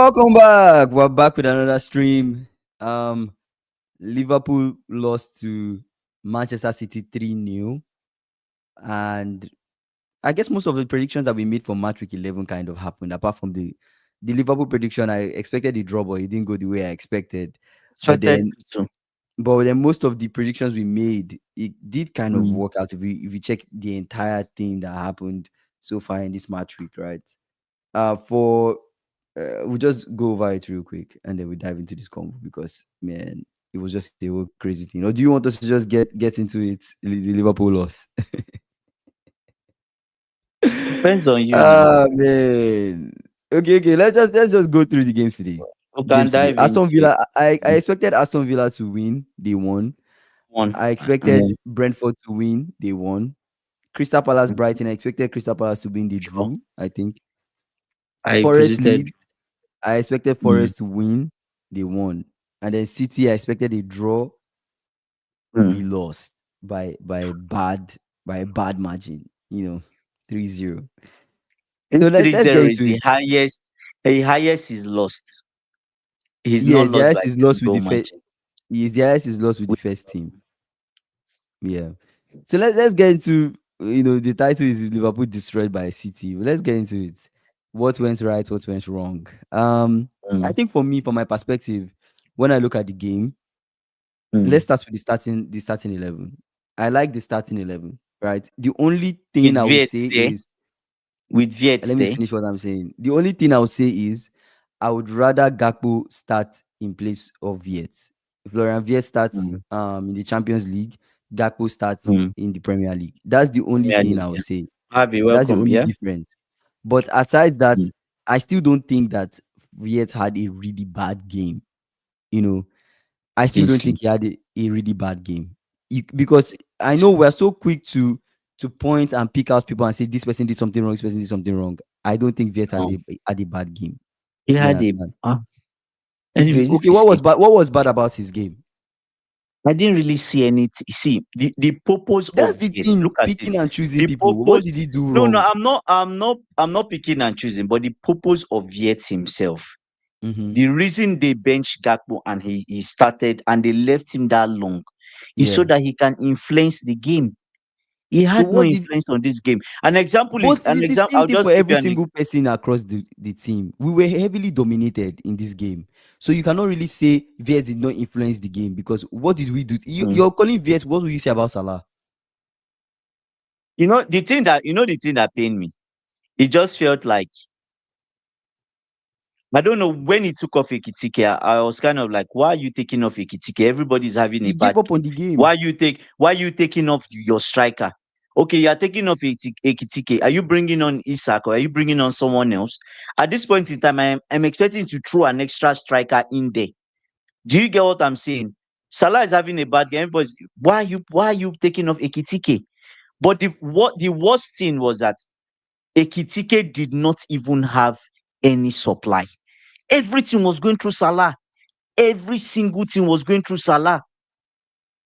Welcome back. We're back with another stream. Um, Liverpool lost to Manchester City 3-0. And I guess most of the predictions that we made for match week 11 kind of happened, apart from the Liverpool prediction. I expected the draw, but it didn't go the way I expected. But Expected then to. most of the predictions we made, it did kind of Mm. work out if we check the entire thing that happened so far in this match week, right? For we'll just go over it real quick and then we dive into this combo because man, it was just a whole crazy thing. Or do you want us to just get into it? The Liverpool loss. Depends on you now. Man. Okay. Let's just go through the games today. We can dive Aston into it. Villa. I expected Aston Villa to win. They won. One. I And expected then Brentford to win. They won. Crystal Palace mm, Brighton. I expected Crystal Palace to win. They sure. drew. I think I Forest predicted. Leeds. I expected Mm, Forest to win. They won. And then City, I expected a draw. We mm. lost by a bad margin. 3-0. So This let's get 3-0 is into the it. highest. The highest is lost. He's not Yes, the lost IS by is two lost with goal the first. margin. Yes, the IS is lost with the We- first team. Yeah. So let's get into the title is Liverpool destroyed by City. Let's get into it. What went right? What went wrong? I Mm, think for me, from my perspective, when I look at the game, let's mm. start with the starting 11. I like the starting 11, right? The only thing With I would Viet say there. is, With Viet let me there. finish what I'm saying. The only thing I would say is, I would rather Gakpo start in place of Viet. Florian Viet starts Mm, in the Champions League, Gakpo starts mm. in the Premier League. That's the only Premier thing League. I would Yeah. say. Harvey, That's the welcome. only Yeah. difference. But aside that, Mm, I still don't think that Viet had a really bad game. You know, I still don't Kingsley. think he had a really bad game. Because I know we're so quick to point and pick out people and say this person did something wrong, this person did something wrong. I don't think Viet had No. a bad game. He You had a. understand? Anyways, if Okay, you what was see, bad? What was bad about his game? I didn't really see anything. See, the purpose That's of the it. thing, Look at it. picking and choosing The people. What purpose. did he do No, no, wrong? I'm not picking and choosing. But the purpose of Viet himself. Mm-hmm. The reason they benched Gakpo and he started and they left him that long is so Yeah. that he can influence the game. He So had no what did influence on this game. An example is But an it's the example. same I'll thing for just give every you an single person across the team. We were heavily dominated in this game. So you cannot really say VS did not influence the game because what did we do? Mm. You're calling VS, what will you say about Salah? The thing that pained me. It just felt like I don't know when he took off Ekitike. I was kind of like, why are you taking off Ekitike? Everybody's having a He gave bad up on game. the game. Why you taking off your striker? Okay, you are taking off Ekitike. Are you bringing on Isak or are you bringing on someone else? At this point in time, I'm expecting to throw an extra striker in there. Do you get what I'm saying? Salah is having a bad game. Everybody's why are you taking off Ekitike? But the worst thing was that Ekitike did not even have any supply. Everything was going through Salah. Every single thing was going through Salah.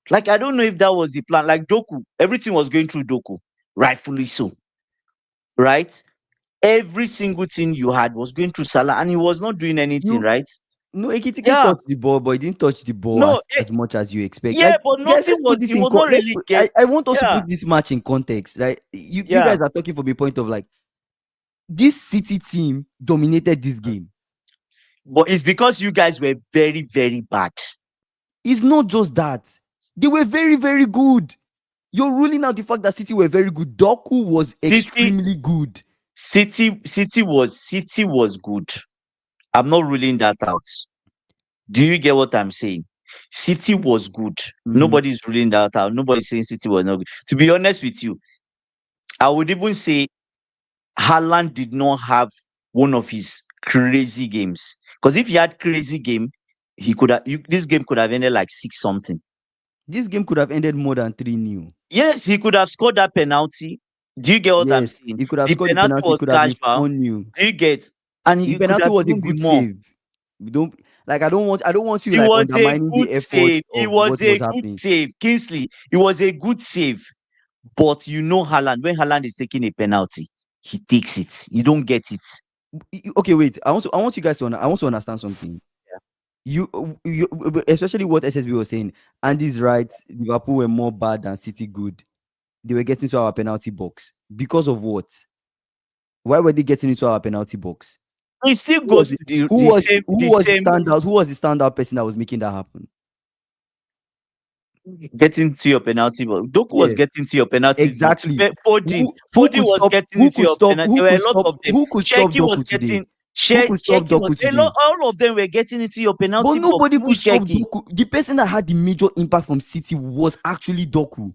Like, I don't know if that was the plan. Like Doku, everything was going through Doku. Rightfully so. Right? Every single thing you had was going through Salah and he was not doing anything, You right? No, Ekitike Yeah. touched the ball, but he didn't touch the ball No, as much as you expect. yeah, Like, but guys, nothing let's put was, this he in. was not Let's really put. get, I want us to yeah, put this match in context, right? You yeah. guys are talking from a point of like this City team dominated this game. But it's because you guys were very, very bad. It's not just that. They were very, very good. You're ruling out the fact that City were very good. Doku was City, extremely good. City was good. I'm not ruling that out. Do you get what I'm saying? City was good. Mhm. Nobody's ruling that out. Nobody's saying City was not good. To be honest with you, I would even say Haaland did not have one of his crazy games. Because if he had crazy game, this game could have ended like 6 something. This game could have ended more than 3-0. Yes, he could have scored that penalty. Do you get what I'm Yes, saying? he could have The scored the penalty penalty. It was could have been casual. 4-0. Do you get? And The he could penalty have was a even been good more. save. We don't like. I don't want you It like was a undermining good the effort save. It of was what was a good happening. save. Kingsley, it was a good save. But Haaland, when Haaland is taking a penalty, he takes it. You don't get it. Okay, wait. I want you guys to I want to understand something. You, especially what SSB was saying. Andy's right. Liverpool were more bad than City good. They were getting to our penalty box because of what? Why were they getting into our penalty box? It still Who was goes it? to the same Who was the standout? Who was the standout person that was making that happen? getting to your penalty box. Doku was Yeah, getting to your penalty box. exactly. Who Foden could was stop? getting into your penalty. There were a lot of them. Who could stop Cherky was Doku today? getting. Who could stop Cherky was Doku a lot. today? All of them were getting into your But penalty box. nobody Who could is stop Cherky? Doku. The person that had the major impact from City was actually Doku.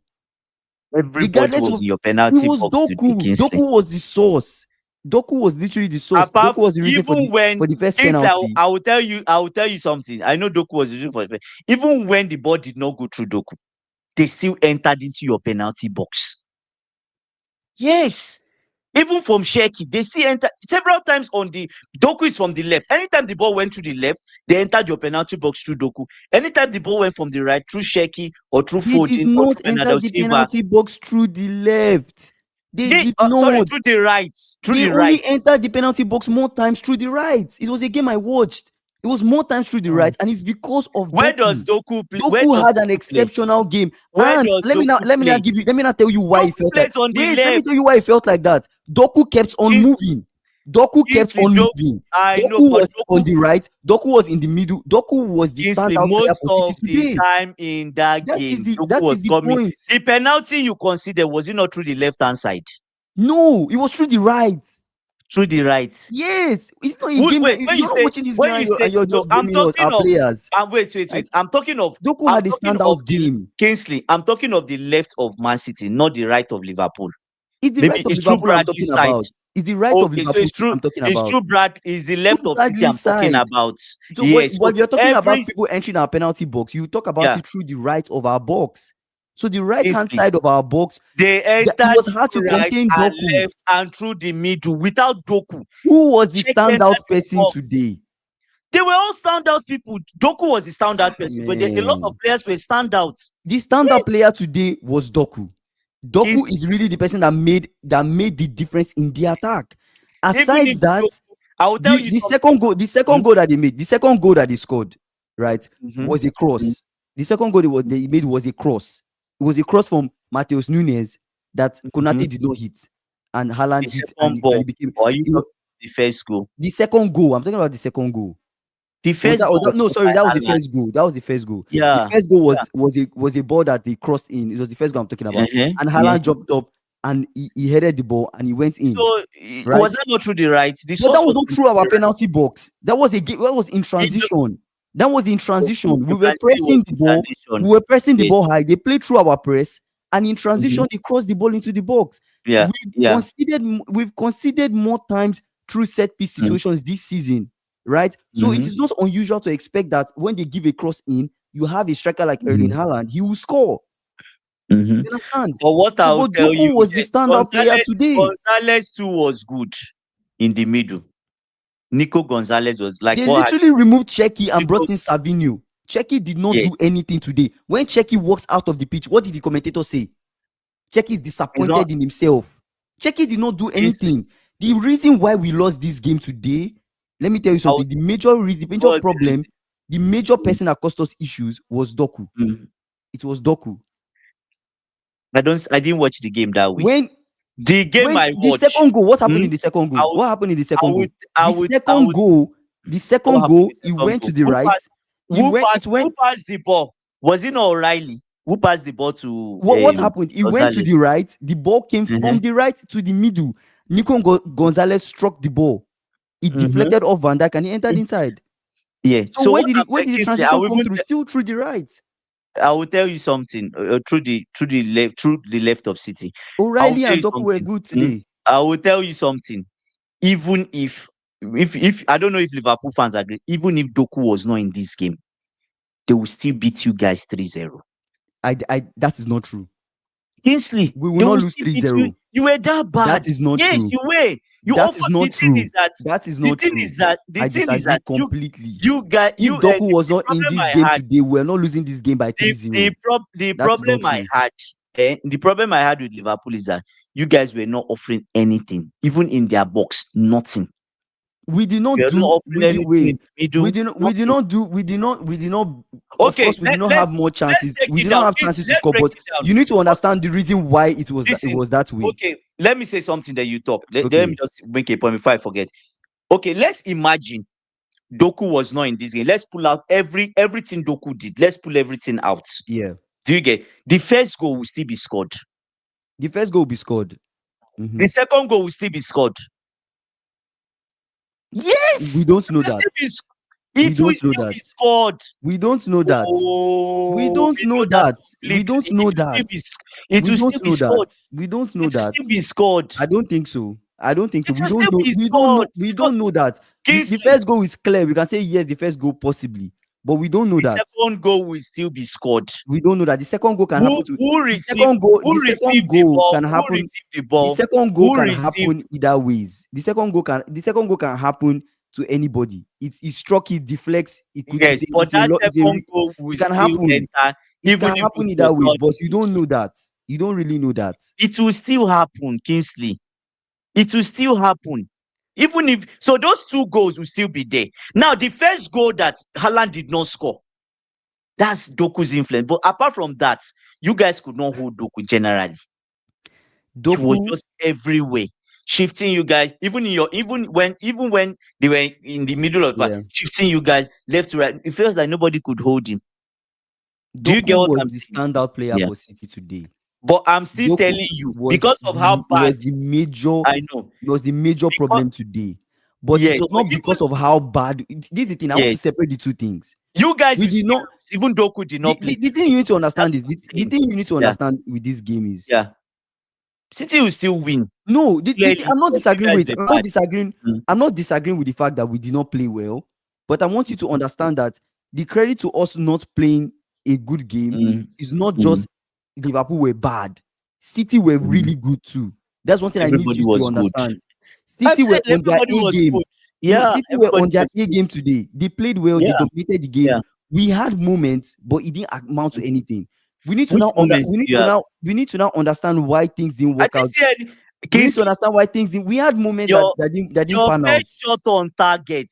Everybody Regardless was of, in your it penalty was box today, Doku. Kingsley. Doku was the source. Doku was literally the source. Apart, Doku was the reason even when for the first Kingsley, penalty. I will tell you something. I know Doku was the reason for it. Even when the ball did not go through Doku, they still entered into your penalty box. Yes. Even from Sheki, they still enter several times on the Doku is from the left. Anytime the ball went to the left, they entered your penalty box through Doku. Anytime the ball went from the right through Sheki or through They did Foden or not through enter Bernardo the Silva, penalty box through the left. They they did sorry, not. through the right. Through They the only right. entered the penalty box more times through the right. It was a game I watched. It was more times through the right, and it's because of Where does Doku. Doku play? Where Doku does had an Doku play? exceptional game. Where And does Doku let me play? not give you, let me not tell you why it Doku felt like. plays on the Wait, let me left. tell you why it felt like that. Doku kept on Kings- moving. Doku kept Kingsley, on moving. I know, Doku but was on the right. Doku was in the middle. Doku was the Kingsley, standout player most for City of the today. time in that game, Doku That was is the coming. point. The penalty you consider, was it not through the left hand side? No, it was through the right. Through the right. Yes, it's not a game. Wait, when You're you not say watching this game and you're no, just I'm blaming talking our of players. wait. Right? I'm talking of Doku had a standout the game. Kingsley. I'm talking of the left of Man City, not the right of Liverpool. It's the right Maybe of it's through Liverpool I'm Bradley's talking side. about. It's the right of Okay, so Liverpool I'm talking it's about. true Brad is the left Through of City I'm Bradley's talking side. about. So, Yes. but So if you're talking every about people entering our penalty box, you talk about yeah, it through the right of our box. So the right hand Kingsley, side of our box, they it entered was hard to through right contain and Doku. left and through the middle without Doku. Who was the Check entered standout the person box. today? They were all standout people. Doku was the standout person, but a lot of Man, players were standouts. the standout player today was Doku. Doku Kingsley, is really the person that made the difference in the attack. even Aside if that, Doku, I will tell you something. the second goal that they made, the second goal that they scored, right, Mm-hmm. was a Mm-hmm. cross. The second goal they made was a cross. It was a cross from Mateus Nunes that Mm-hmm. Konate did not hit, and Haaland The hit, and second ball, it became or are you it was, talking the first goal? the second goal. I'm talking about the second goal. The Was first that, goal no, was sorry, by that was the Haaland. first goal. That was the first goal. The Yeah. first goal was a ball that they crossed in. It was the first goal I'm talking about. Uh-huh. And Yeah. Haaland jumped up and he headed the ball and he went in. So Right? was that not through the right? The But that source was was not not through through our the right. penalty box. That was a game. That was in In the, transition. That was in okay, transition. We you were can say it was pressing the in ball. transition. We were pressing the Yes. ball high. They played through our press, and in Mm-hmm. transition, they crossed the ball into the box. Yeah. Yeah. We've conceded more times through set piece situations this season, right? So it Mm-hmm. is not unusual to expect that when they give a cross in, you have a striker like Erling Mm-hmm. Haaland, he will score. Mm-hmm. You understand? But what So, I'll but tell you, Doku was the standout player today. Gonzalez too was good in the middle. Nico Gonzalez was like They what had literally removed Cheki and Nico, brought in Savinho. Cheki did not do yes. anything today. When Cheki walked out of the pitch, what did the commentator say? Cheki is It's not disappointed in himself. Cheki did not do Kingsley. anything. The reason why we lost this game today, let me tell you I would something. The major was the problem, the major person that caused us issues was Doku. mm. It was Doku. I didn't watch the game that way. When The game I the watched, second goal, what happened mm, in the second I goal? would What happened in the I second goal? would I The would I second would goal, the what second happened in goal, the he second went goal? to the right. It went. Who passed the ball? Was it not O'Reilly? Who passed the ball to What happened? He went to Gonzalez? the right. The ball came Uh-huh. from the right to the middle. Nico Gonzalez struck the ball. It Mm-hmm. deflected off Van Dijk and he entered inside. Yeah. So So what I'm where did the Kingsley, transition come through? Still through the right. I will tell you something through the left of City. I will O'Reilly tell and you Doku were something. good mm, today. I will tell you something. Even if I don't know if Liverpool fans agree, even if Doku was not in this game, they will still beat you guys 3-0. That is not true. Kingsley, We will they not will lose still beat you. 3-0. You were that bad. That is not Yes, true. you were. You That offer is not the thing true. is that That is the not thing true. is that the I thing is disagree that completely. you guys If Doku was not in this game had today, we're not losing this game by 3-0. the That is not problem I true. had the problem I had with Liverpool is that you guys were not offering anything, even in their box, nothing. We did not You're not do. offering We did anything in wait. the middle. We did Nothing. not do. We did not. We did not. Of Okay, course, we did not have more let's chances. break We it did not down. have Listen, chances to let's score. break But it down. you need to What- understand the reason why it Listen, was that way. okay, let me say something that you talk. Let me Okay. just make a point before I forget. Okay, let's imagine Doku was not in this game. Let's pull out everything Doku did. Let's pull everything out. Yeah. Do you get the first goal will still be scored? The first goal will be scored. Hmm. The second goal will still be scored. We Yes, don't it know will that. still be We it will don't know still that. be scored. We don't know that. We Oh, don't we know know that that. We don't completely. know that. It We will still don't be know that. scored. We don't know It will that. still be scored. I don't think so. I don't think so. It We will don't still know. be We don't scored know. We because don't know that. The Kingsley, first goal is clear. We can say yes, the first goal possibly, but we don't know the that. second goal will still be scored. We don't know that. The second goal can happen to Who the received second goal. who The second received the goal ball? can Who happen. received the The ball? second goal Who can received happen either ways. The second goal can happen to anybody. It struck. It deflects. It could. yes, but It's a that lot. It's a. second goal will It can still happen. enter, It even can if it happen was either ways, not. but you don't know that. You don't really know that. It will still happen, Kingsley. It will still happen. Even if so, those two goals will still be there. Now, the first goal that Haaland did not score, that's Doku's influence. But apart from that, you guys could not hold Doku generally. He was Doku, just everywhere, shifting you guys, even when they were in the middle of the park, yeah. shifting you guys left to right. It feels like nobody could hold him. Do you Doku get what was I'm the saying? standout player Yeah. for City today. But I'm still Doku telling you, was because of how bad I know. was the major Because problem today. But it yes, was but not even because of how bad. This is the thing. I want to yes, separate the two things. you guys We will did still not. lose. Even Doku did The, not play the, the today. thing you need to That's understand is what the I'm saying. thing you need to Yeah, understand with this game is yeah. City will still win no. clearly I'm not because you disagreeing guys with. were I'm not bad. disagreeing. Mm, I'm not disagreeing with the fact that we did not play well. But I want you to understand that the credit to us not playing a good game mm, is not mm, just Liverpool were bad. City were mm. really good too. That's one thing I need Everybody you to was good. understand. I've City were said on their everybody A was game. good. No, Yeah, City were everybody on their was A good. game today. They played well. They Yeah, dominated the game. yeah. We had moments, but it didn't amount to anything. We need to Which now under, moments do you have? we need to now understand why things didn't I work didn't out. see any. We need to Kingsley, understand why things didn't. We had moments your that didn't your pan out. first shot on target,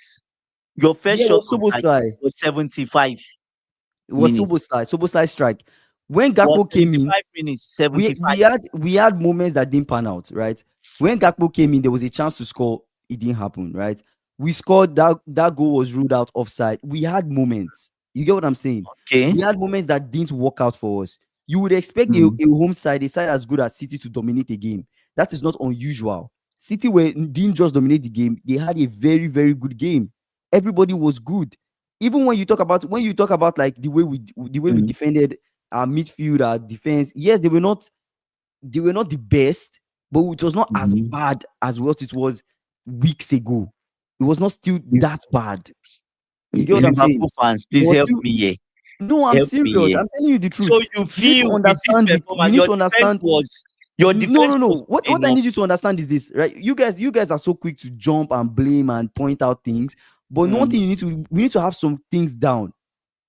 your first Yeah, it shot was on target Soboslai. was 75 It was minutes. Soboslai strike. When Was Gakpo came in, 75 minutes, we 75. we had moments that didn't pan out, right? When Gakpo came in, there was a chance to score. It didn't happen, right? We scored that goal was ruled out offside. We had moments. You get what I'm saying? Okay. We had moments that didn't work out for us. You would expect Mm, a home side, a side as good as City to dominate a game. That is not unusual. City didn't just dominate the game; they had a very, very good game. Everybody was good. Even when you talk about like the way we mm, defended our midfield, our defense, yes, they were not the best, but it was not as mhm. bad as what it was weeks ago. It was not still that bad. You get what I'm saying? Liverpool fans, It please was help still me here. no, I'm Help me serious. here. I'm telling you the So truth. you You need to feel with this understand it. You performance, need to understand. your No, defense no, was no. good What I enough. need you to understand is this, right? You guys are so quick to jump and blame and point out things, but one Mm, thing we need to have some things down.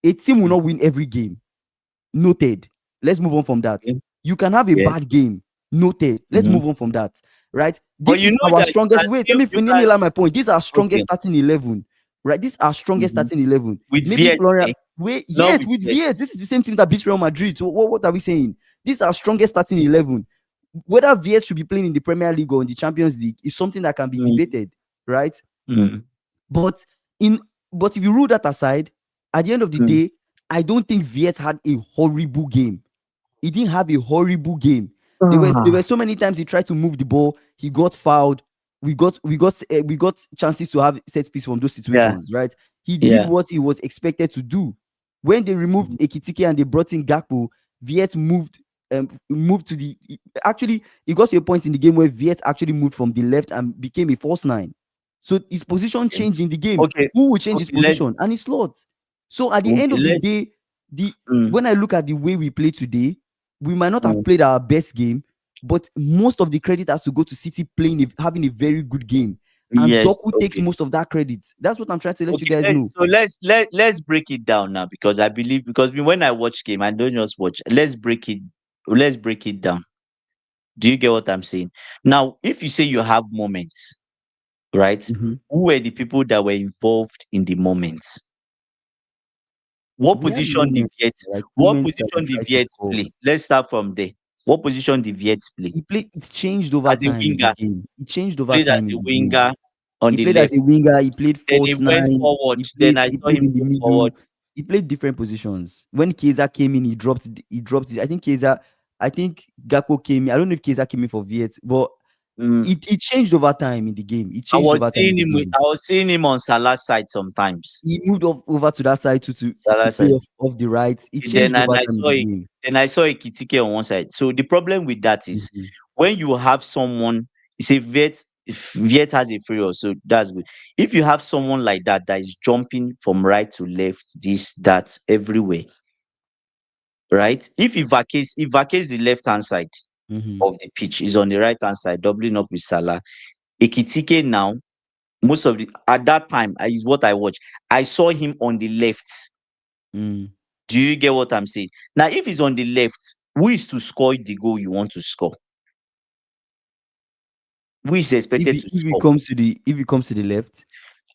A team will mm, not win every game. Noted. Let's move on from that. okay. You can have a Yeah. bad game. Noted. Let's Mhm. move on from that. Right? But This you is know our that you strongest. can Wait, still you let me can land my point. This is our strongest okay. starting 11. Right? This is our strongest Mhm. starting 11. With Maybe VS, Florian. eh? Wait, Not yes, with with VS. VS. This is the same team that beats Real Madrid. So what are we saying? This is our strongest starting 11. Whether VS should be playing in the Premier League or in the Champions League is something that can be Mm, debated. Right? mm, But in but if you rule that aside, at the end of the mm. day, I don't think Viet had a horrible game. He didn't have a horrible game. There were Ah, so many times he tried to move the ball, he got fouled. We got chances to have set piece from those yeah, situations, right? He did yeah. what he was expected to do. When they removed Mhm. Ekitike and they brought in Gakpo, Viet moved to the actually it got to a point in the game where Viet actually moved from the left and became a false nine. So his position Okay, changed in the game. okay, Who will change his okay. Let position? And it's slot. So at the end okay. of the Let's. day, the Mm, when I look at the way we play today, we might not have mm. played our best game, but most of the credit has to go to City having a very good game. And Yes. Doku takes Okay. most of that credit. That's what I'm trying to let you Okay. guys know. Let's break it down now because I believe because when I watch game, I don't just watch. Let's break it. Let's break it down. Do you get what I'm saying? Now, if you say you have moments, right? Mm-hmm. Who were the people that were involved in the moments? What We had position did moments, Viet? like What moments that we position did tried to Viet score. play? Let's start from there. What position did Viet play? He played. It's changed over As a time in the winger. game. It changed over Played as time in a the game. winger on He the played as left. a winger. He played Then he false went nine. forward. He Then played. I He saw played him in the go forward. middle. He played different positions. When Keza came in, he dropped. He dropped it. I think Keza. I think Gakpo came in. I don't know if Keza came in for Viet, but Mm. it changed over time in the game. It I changed was over time in seeing the him. game. I was seeing him on Salah's side sometimes. He moved over to that side to Salah's play side. off the right. It Then changed over and time in the game. I saw a Kitike on one side. So the problem with that is Mhm. when you have someone, you say Viet, if Viet has a free roll, so that's good. If you have someone like that is jumping from right to left, this, that, everywhere, right? If he vacates the left hand side Mhm. of the pitch, is on the right hand side, doubling up with Salah. Ekitike now, most of the at that time is what I watched. I saw him on the left. Mm. Do you get what I'm saying? Now, if he's on the left, who is to score the goal you want to score? Who is expected to score? If he comes to the left,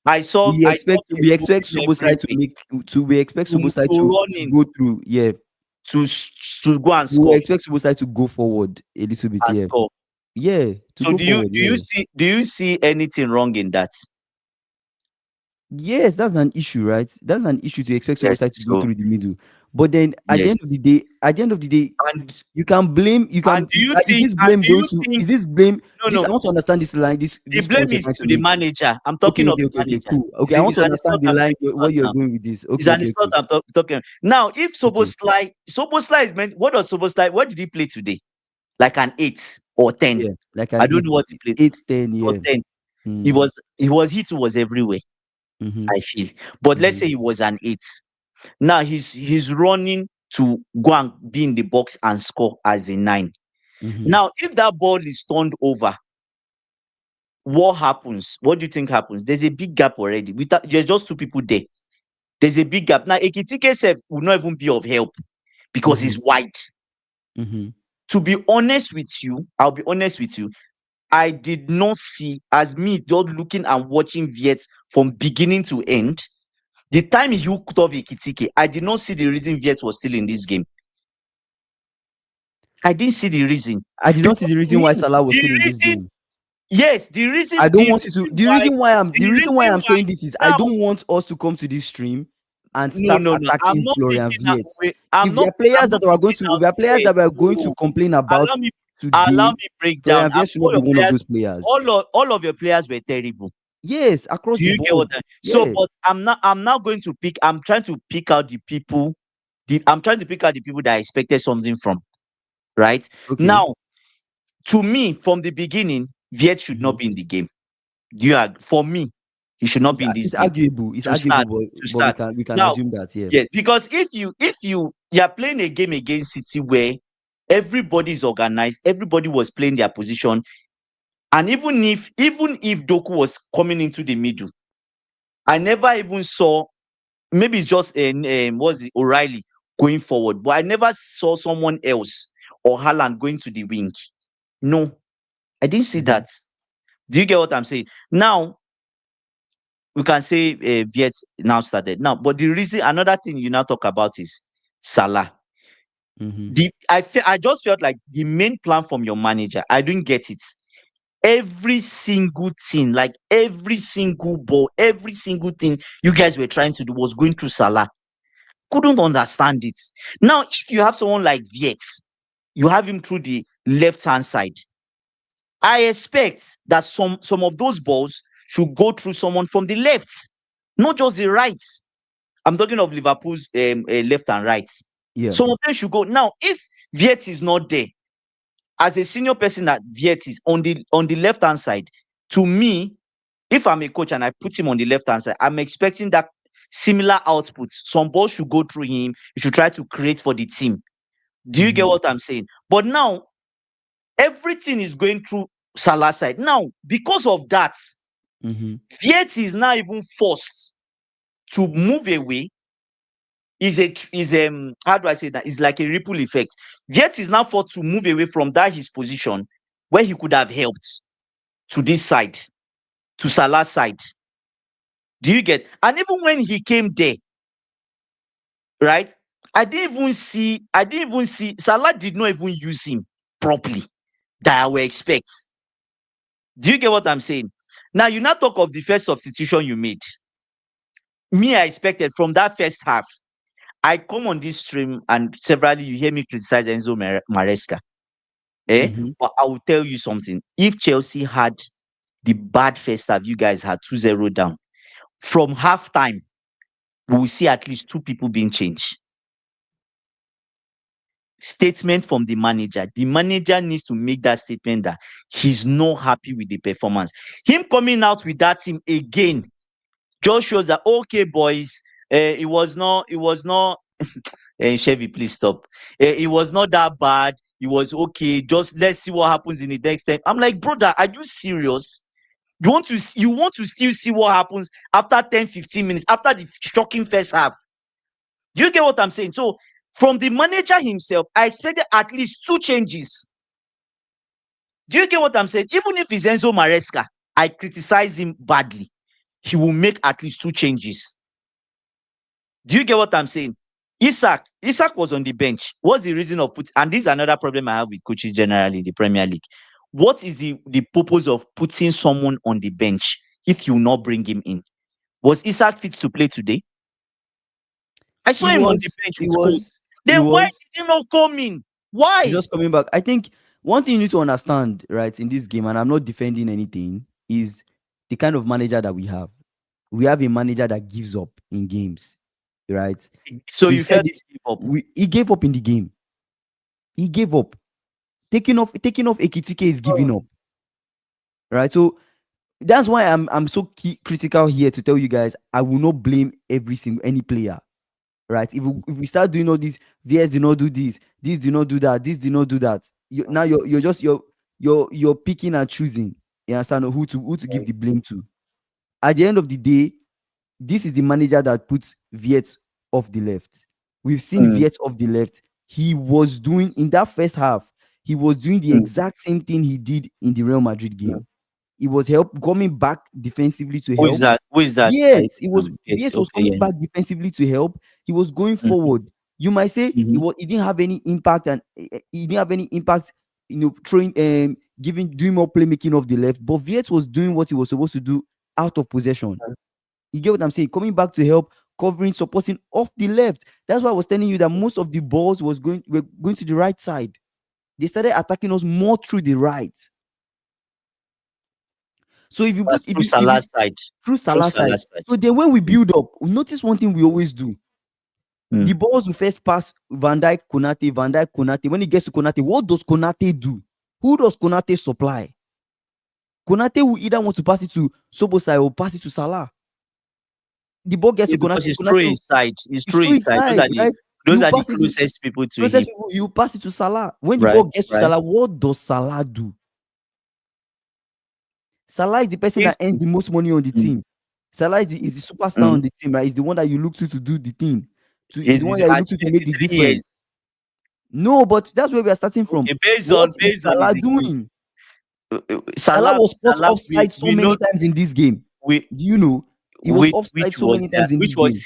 I saw we him expect moving Sobosai to everywhere make to we expect Sobosai to run to in go through. Yeah, to go and we score expect Sobosai to go forward a little bit. and Yeah, score. yeah, to So go do you forward. do you Yeah, see do you see anything wrong in that? yes, that's an issue, right? That's an issue to expect Yes. Sobosai to go So through the middle. But then yes. at the end of the day, And you can blame. You and can. do you Is think this blame do going you to? think Is this blame? no This no I want to understand this line. the This point blame you're is trying to to the make. manager. I'm Okay, talking of okay, the okay, okay, manager. cool. Okay, I want It's to an understand insult the I'm line. talking about What you're now. going with this. It's Okay, an okay, insult okay, I'm talking. Now, if okay. Soboslai is meant, what does Soboslai? What did he play today? Like an 8 or 10. Yeah, like an I don't know what he played. 8, 10. Or Yeah. 10. He Mm. was he was he too was everywhere. Mm-hmm. I feel, but let's Mm-hmm. say he was an 8. Now he's running to go and be in the box and score as a 9. Mm-hmm. Now, if that ball is turned over, what happens? What do you think happens? There's a big gap already. There's just two people there. There's a big gap. Now, Ekitike self will not even be of help because Mm-hmm. he's wide. Mm-hmm. To be honest with you, I'll be honest with you. I did not see, as me just looking and watching Viet from beginning to end. The time he hooked off Ekitike, I did not see the reason Viet was still in this game. I didn't see the reason. I did not see Because the to reason me, why Salah was the still in this reason, game. yes, I don't want you to. The reason why I'm why saying this is I now, don't want us to come to this stream and no, start no, no. I'm attacking not Florian picking out. Viet. Wait, I'm If there not. are players I'm not that are going picking to, if out. there are players Wait, that we are going to no. complain about Allow me. Allow today, me break down. Florian Viet should not be one of those players. All of your players were terrible. Yes, across Do the you get what board. so? Yeah. But I'm not going to pick. I'm trying to pick out the people. I'm trying to pick out the people that I expected something from. Right Okay. now, to me, from the beginning, Viet should not Mhm. be in the game. For me, he should not be in this It's game arguable. It's to start. arguable, but To we start can now, assume that. Yeah. yeah. Because if you are playing a game against City where everybody is organized, everybody was playing their position, and even if Doku was coming into the middle, I never even saw. Maybe it's just what's it, O'Reilly going forward, but I never saw someone else or Haaland going to the wing. No, I didn't see Mhm. that. Do you get what I'm saying? Now we can say Viet now started now, but the reason another thing you now talk about is Salah. Mhm. I just felt like the main plan from your manager. I didn't get it. Every single thing, like every single ball, every single thing you guys were trying to do was going through Salah. Couldn't understand it. Now, if you have someone like Viet, you have him through the left hand side. I expect that some of those balls should go through someone from the left, not just the right. I'm talking of Liverpool's left and right. Yeah. Some of them should go. Now, if Viet is not there, as a senior person that Viet is on the left hand side, to me, if I'm a coach and I put him on the left hand side, I'm expecting that similar output. Some balls should go through him. He should try to create for the team. Do you get Mhm. what I'm saying? But now everything is going through Salah's side. Now, because of that, Mhm. Viet is now even forced to move away. Is how do I say that? It's like a ripple effect. Viet is now forced to move away from that his position where he could have helped to this side. to Salah's side. Do you get? And even when he came there, right? I didn't even see Salah did not even use him properly that I would expect. Do you get what I'm saying? Now you now talk of the first substitution you made. Me, I expected from that first half. I come on this stream and severally you hear me criticize Enzo Maresca. Mm-hmm. But I will tell you something. If Chelsea had the bad first half, you guys had 2-0 down. From halftime, we will see at least two people being changed. Statement from the manager. The manager needs to make that statement that he's not happy with the performance. Him coming out with that team again just shows that okay, boys, it was not. Chevy, please stop. It was not that bad. It was okay. Just let's see what happens in the next time. I'm like, brother, are you serious? You want to still see what happens after 10, 15 minutes, after the shocking first half. Do you get what I'm saying? So from the manager himself, I expected at least two changes. Do you get what I'm saying? Even if it's Enzo Maresca, I criticize him badly. He will make at least two changes. Do you get what I'm saying? Isak was on the bench. What's the reason of and this is another problem I have with coaches generally in the Premier League. What is the purpose of putting someone on the bench if you not bring him in? Was Isak fit to play today? I saw He him on the was, bench he with cold. was, he Then why was. did he not come in? He's Why? just coming back. I think one thing you need to understand, right, in this game, and I'm not defending anything, is the kind of manager that we have. We have a manager that gives up in games, right? So We've you said felt this. he gave up. He gave up in the game. He gave up. Taking off Ekitike is giving up, right? So that's why I'm so critical here to tell you guys. I will not blame every single any player, right? If we start doing all these, VS do not do this do not do that, this do not do that. Now you're just you're picking and choosing. You understand who to give the blame to. At the end of the day, this is the manager that puts Viet off the left. We've seen Mm, Viet off the left. He was doing in that first half. He was doing the mm, exact same thing he did in the Real Madrid mm. game. He was coming back defensively to Who is help. that? Who is that? Yes, it was Yes, VS was okay, coming yeah. back defensively to help. He was going Mm-hmm, forward. You might say mm-hmm. he didn't have any impact, and he didn't have any impact, throwing doing more playmaking off the left. But VS was doing what he was supposed to do out of possession. You get what I'm saying? Coming back to help, covering, supporting off the left. That's why I was telling you that most of the balls were going to the right side. They started attacking us more through the right. So if you put That's through Salah's side. through Through Salah side, Salah's side. so then when we build up, we notice one thing we always do. Mm. The balls will first pass Van Dijk, Konate. When it gets to Konate, what does Konate do? Who does Konate supply? Konate will either want to pass it to Sobosai or pass it to Salah. The ball gets Yeah, to Konate, because it's through Konate his side. It's is through through his his side. side, right? Those You are the pass it to closest people to closest him. people, you pass it to Salah. When the Right, ball gets to right. Salah, what does Salah do? Salah is the person that earns Instinct. the most money on the Mm, team. Salah is the superstar mm. on the team, right? Is the one that you look to do the thing. Is Is the one that you at look to make the 23 difference. years. No, but that's where we are starting from. Okay, What is based on his Salah doing? Salah Salah, was caught Salah, offside so we know many times in this game. we Do you know? He was which offside so was many that times in this game.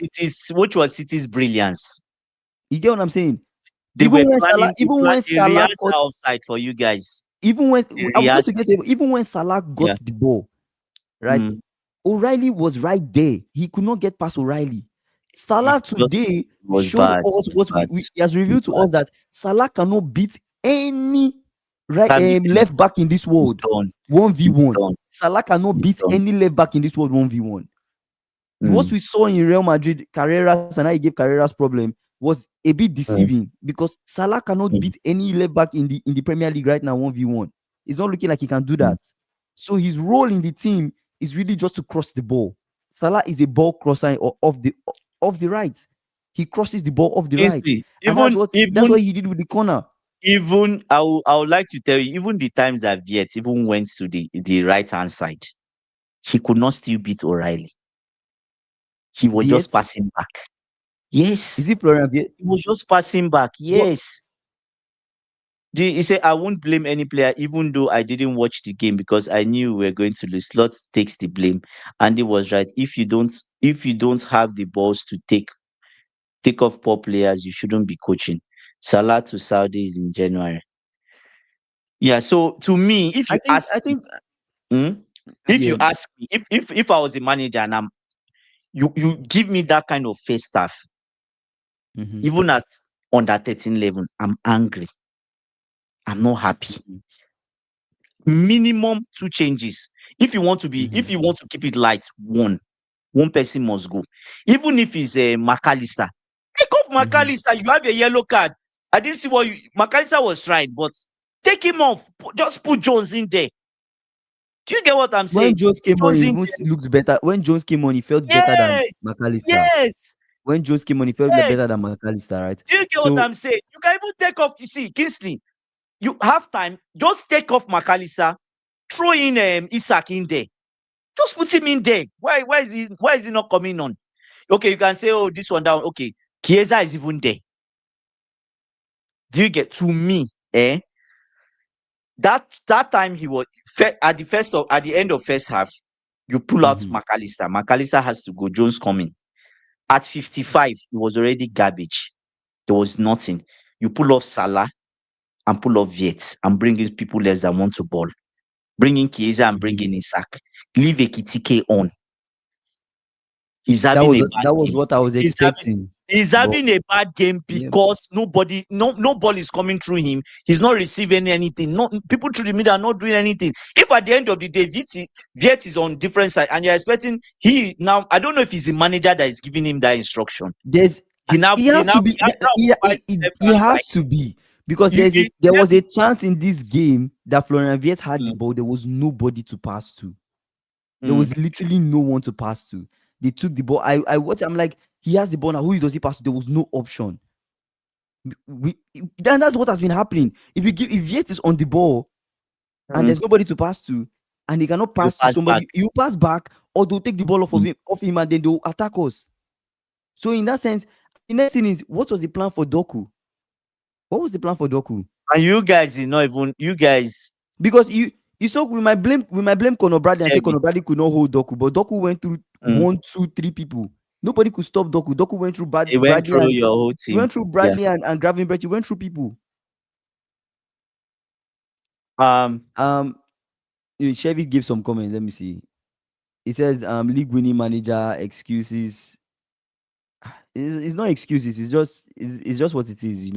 Which was City's brilliance. You get what I'm saying? They were Even when they Salah rehearsed caught, that offside for you guys. even when They I'm going rehearsed to get it. to, even when Salah got Yeah. the ball, right? Mm. O'Reilly was right there. He could not get past O'Reilly. Salah today It was showed bad. us It was what bad. he has It was revealed to bad. us that Salah cannot beat any right Can't beat him. left back in this He's world. done. One v He's one. done. Salah cannot He's beat done. any left back in this world 1v1. What Mm. we saw in Real Madrid, Carreras, and how he gave Carreras problem was a bit Mm. deceiving because Salah cannot Mm. beat any left back in the Premier League right now 1v1. It's not looking like he can do Mm. that. So his role in the team is really just to cross the ball. Salah is a ball crosser off the right. He crosses the ball off the right, Instantly, and that's what he did with the corner. even I would like to tell you, even the times that Viet even went to the right hand side, he could not still beat O'Reilly. He was just Viet, passing back. is Yes, it Florian Viet? he was just passing back. What Yes, He said, I won't blame any player, even though I didn't watch the game because I knew we were going to lose. Slot takes the blame. Andy was right. If you don't have the balls to take off poor players, you shouldn't be coaching. Salah to Saudis in January. Yeah, so to me, if I you think ask I me, think if you yeah. ask me, if I was a manager and you give me that kind of first half, Mm-hmm. even at under 13 level, I'm angry. I'm not happy. Mm-hmm. Minimum two changes. Mm-hmm. If you want to keep it light, one person must go. Even if it's a McAllister, take off Mm-hmm. McAllister. You have a yellow card. I didn't see what McAllister was trying, but take him off. Just put Jones in there. Do you get what I'm When saying? Jones Put came on, Jones he in even there. looked better. When Jones came on, he felt better than Yes, McAllister. yes, When Jones came on, he felt yes. better than McAllister, right? Do you get what So I'm saying? You can even take off. You see, Kingsley, you have time. Just take off McAllister. Throw in Isak in there. Just put him in there. Why is he not coming on? Okay, you can say, oh, this one down. Okay, Chiesa is even there. Do you get to me? That time he was at the end of first half, you pull out mhm, McAllister. McAllister has to go. Jones coming. At 55, it was already garbage. There was nothing. You pull off Salah and pull off Viet and bring in people less than want to ball. Bring in Chiesa and bring mhm. in Isak. Leave Ekitike on. He's that having was a bad that was game. what I was He's having expecting. he's But having a bad game yeah, because no ball is coming through him. He's not receiving anything. No people through the middle are not doing anything. If at the end of the day, Viet is on different side, and you're expecting he now, I don't know if he's the manager that is giving him that instruction. there's He he he has now to be he has now occupied the left he hand side. has to be because You, you there was a definitely. chance in this game that Florian Wirtz had the Mm, ball. There was nobody to pass to. There mm. was literally no one to pass to. They took the ball. I watched. I'm like, he has the ball now. Who does he pass to? There was no option. We then that's what has been happening. If Yates is on the ball and Mm. there's nobody to pass to, and he cannot You pass to pass back. somebody, you pass back or they'll take the ball Mm. off him and then they'll attack us. So in that sense, the next thing is what was the plan for Doku? What was the plan for Doku? And you guys is not even you guys Because you saw we might blame Conor Bradley and say Chevy. Conor Bradley could not hold Doku, but Doku went through Mm. one, two, three people. Nobody could stop Doku. Doku went through He went Bradley through and your whole he team. went through Yeah. Bradley and Gravenberch. He went through people. Um. Chevy gave some comments. Let me see. He says, league winning manager excuses. It's not excuses. It's just what it is.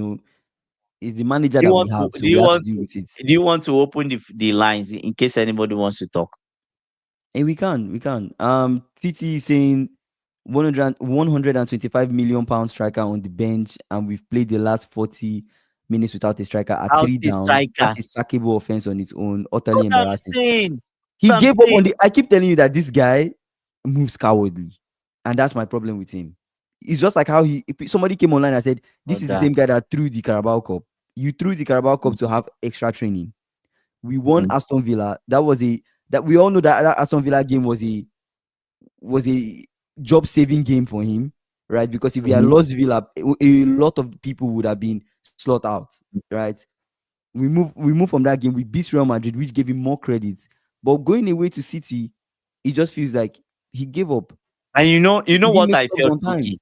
It's the manager Do you that we want to? have, so Do we you have to want deal to? with it. Do you want to open the lines in case anybody wants to talk? And we can. TT is saying 125 million pound striker on the bench, and we've played the last 40 minutes without a striker at Out three the down. striker. That's a sackable offense on its own. Utterly What I'm embarrassing. saying. He What I'm gave up saying. on the. I keep telling you that this guy moves cowardly, and that's my problem with him. It's just like how somebody came online and said, Oh, "This is the that. same guy that threw the Carabao Cup. You threw the Carabao Cup to have extra training. We won Mm, Aston Villa. That we all know that Aston Villa game was a job saving game for him, right? Because if he had mhm. lost Villa, a lot of people would have been slaughtered out, right? We move from that game. We beat Real Madrid, which gave him more credit. But going away to City, it just feels like he gave up. And you know He didn't what make I subs felt, on Loki. time.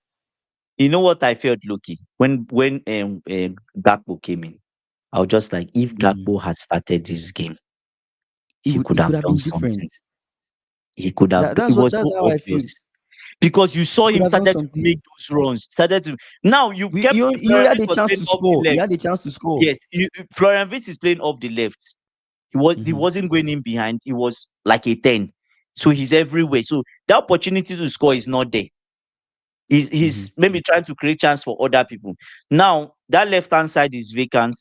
You know what I felt, Loki, when Gakpo came in. I was just like, if Mhm. Gakpo had started this game, It he would could it could have have done been different. something. He could have. It was That's so how I feel. obvious because you saw He could him have done started to something. make those runs. Started to now you We kept you Florian had Wirtz a was chance playing to off the score. He left. had a chance to score. Yes, Florian Wirtz is playing off the left. He Mhm, wasn't going in behind. He was like a 10. So he's everywhere. So the opportunity to score is not there. mhm. He's maybe trying to create chance for other people. Now that left hand side is vacant.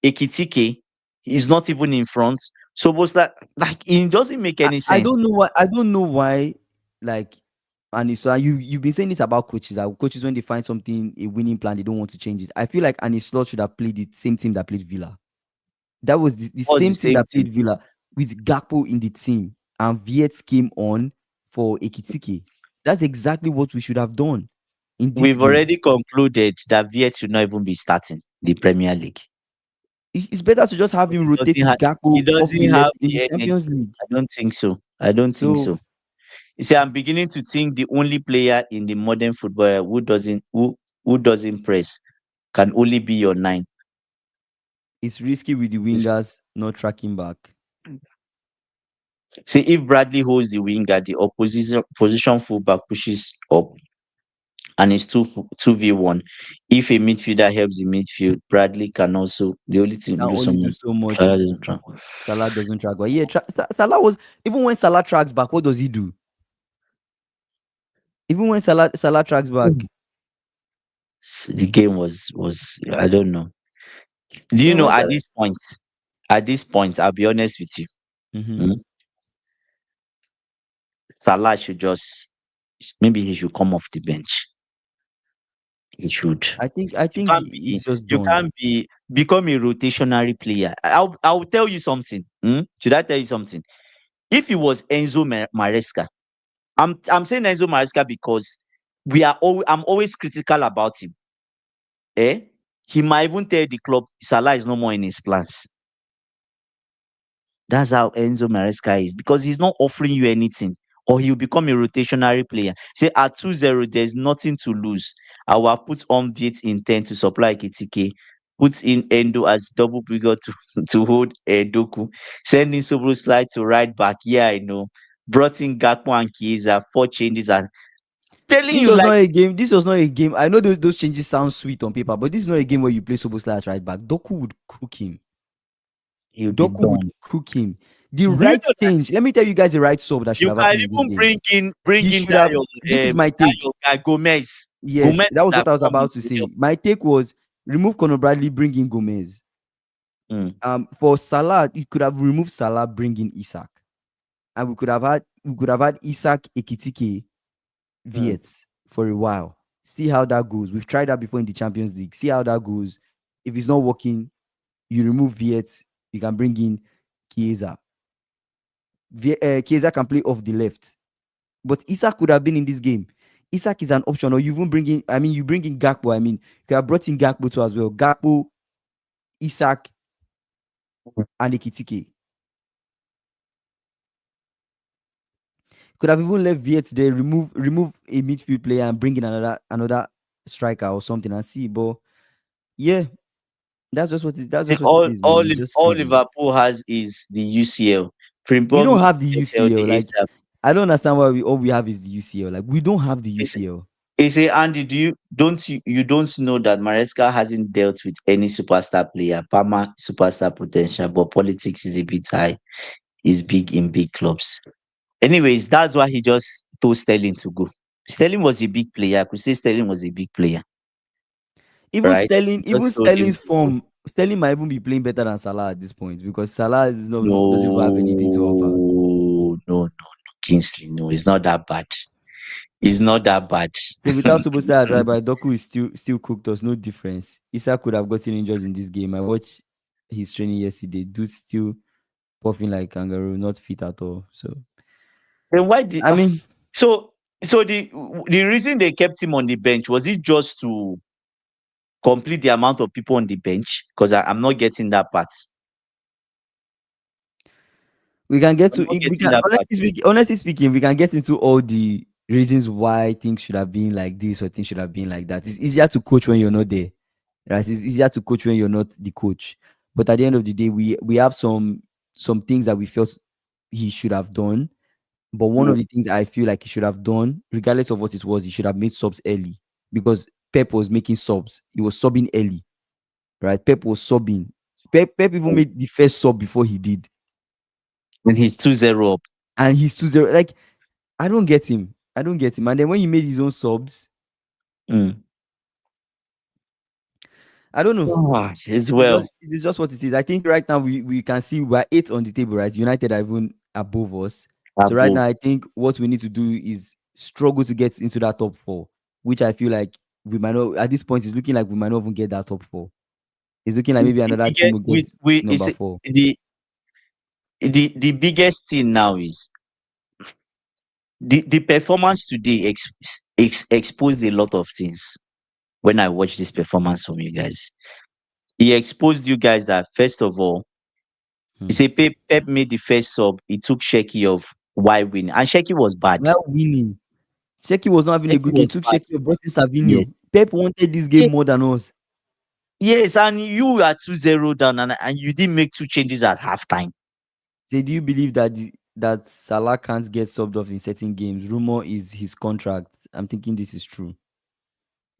Ekitike is not even in front. So was that like it doesn't make any I sense. don't know why. I don't know why. Like, and so you've been saying this about coaches. That coaches when they find something a winning plan, they don't want to change it. I feel like Annie Slot should have played the same team that played Villa. That was the All the same team same that thing. played Villa with Gakpo in the team, and Viet came on for Ekitike. That's exactly what we should have done in this We've game. already concluded that Viet should not even be starting the Premier League. It's better to just have But him rotate his he Gakpo off the doesn't have left in the the energy. Champions League. I don't think so. I don't think So so. You see, I'm beginning to think the only player in the modern football who doesn't press can only be your nine. it's risky with the Is- wingers not tracking back. See, if Bradley holds the winger, the opposition position fullback pushes up and it's 2v1. If a midfielder helps the midfield, Bradley can also the only He thing can lose only do someone. so Salah much. doesn't try. Salah doesn't track back. Yeah, Salah was, even when Salah tracks back, what does he do? Even when Salah tracks back, The game was I don't know. Do you when know when Salah, at this point, I'll be honest with you. hmm mm, Salah should just maybe he should come off the bench. He should. I think it's just You done. can't be become a rotationary player. I'll tell you something. Should I tell you something? If it was Enzo Maresca, I'm saying Enzo Maresca because I'm always critical about him. Eh? He might even tell the club Salah is no more in his plans. That's how Enzo Maresca is because he's not offering you anything, or he'll become a rotationary player. Say at 2-0, there's nothing to lose. I will put on Viet in 10 to supply KTK, put in Endo as double trigger to, to hold Doku, send in Sobro slide to right back. Yeah, I know. Brought in Gakpo and Chiesa, 4 changes, and telling This you was not like a game. This was not a game. I know those changes sound sweet on paper, but this is not a game where you play Soboslai at right back. Doku would cook him. he'll be Doku would done. cook him. The Do you right know that change. Let me tell you guys the right sub that should you have can happened in this even game. bring He in should have. This is my that take. your guy Gomez. Yes, Gomez that would was have what I was come in about to to help. say. My take was remove Conor Bradley, bring in Gomez. Mm, For Salah, you could have removed Salah, bring in Isak, and we could have had Isak, Ekitike, mm. Viet for a while. See how that goes. We've tried that before in the Champions League. See how that goes. If it's not working, you remove Viet. You can bring in Chiesa. Chiesa can play off the left, but Isak could have been in this game. Isak is an option, or you even bring in. I mean, you bring in Gakpo. I mean, you could have brought in Gakpo too as well. Gakpo, Isak, and Ekitike. Could have even left Viet there, remove a midfield player and bring in another striker or something and see. But yeah, that's just what it is, man. It's just All crazy. Liverpool has is the UCL. We Frimpong don't will have the just tell the UCL. Like, ASAP. I don't understand why we all we have is the UCL. Like, we don't have the It's, UCL. they say, Andy, you don't know that Maresca hasn't dealt with any superstar player, Parma superstar potential, but politics is a bit high. Is big in big clubs. Anyways, that's why he just told Sterling to go. Sterling was a big player. I could say Sterling was a big player, Even right? Sterling, He even just told him Sterling's to go. form, Sterling might even be playing better than Salah at this point because Salah doesn't even have anything to offer. No, Kingsley, no, it's not that bad. It's not that bad. So without Superstar at right back, Doku is still cooked us. No difference. Issa could have gotten injured in this game. I watched his training yesterday. Dude still puffing like kangaroo, not fit at all. So Then why did I mean, so the reason they kept him on the bench was it just to complete the amount of people on the bench? Because I'm not getting that part. we can get I'm to not it. We getting can that part. honestly speaking, we can get into all the reasons why things should have been like this or things should have been like that. It's easier to coach when you're not there. Right? It's easier to coach when you're not the coach. But at the end of the day, we have some things that we felt he should have done. But one of Mm, the things I feel like he should have done, regardless of what it was, he should have made subs early because Pep was making subs. He was subbing early, right? Pep was subbing. Pep even mm. made the first sub before he did, When he's 2-0 up. and he's 2-0. Like, I don't get him. I don't get him. And then when he made his own subs, Mm. I don't know. As It is just well. it is just what it is. I think right now we can see we're 8 on the table, right? United are even above us. So right Above. now, I think what we need to do is struggle to get into that top four, which I feel like we might not at this point. It's looking like we might not even get that top four. It's looking like maybe The another team biggest will get we number is four. the biggest thing now is the performance today exposed a lot of things when I watched this performance from you guys. He exposed you guys that first of all, he Hmm. said Pep made the first sub. He took Sheki off while winning, and Sheki was bad. While winning, Sheki was not having a Sheki good game. was Took bad. Sheki off, brought in Savinho. Yes. Pep wanted this game Ye- more than us. Yes, and you were 2-0 down, and you didn't make two changes at halftime. Say, do you believe that that Salah can't get subbed off in certain games? Rumor is his contract. I'm thinking this is true.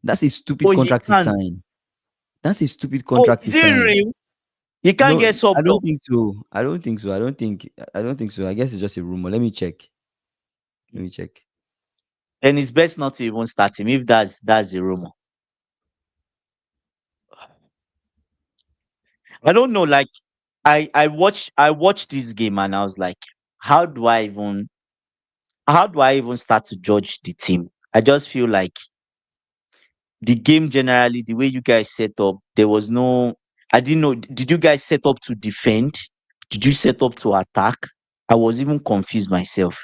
That's a stupid Oh, he contract to can't. sign. That's a stupid Oh, contract to is it sign. real? He can't No, get I subbed don't off. think so. I don't think so. I don't think so. I guess it's just a rumor. Let me check. Let me check. And it's best not to even start him if that's the rumor. I don't know. Like I watched this game and I was like, how do I even how do I even start to judge the team? I just feel like the game generally, the way you guys set up, there was no. I didn't know. Did you guys set up to defend? Did you set up to attack? I was even confused myself.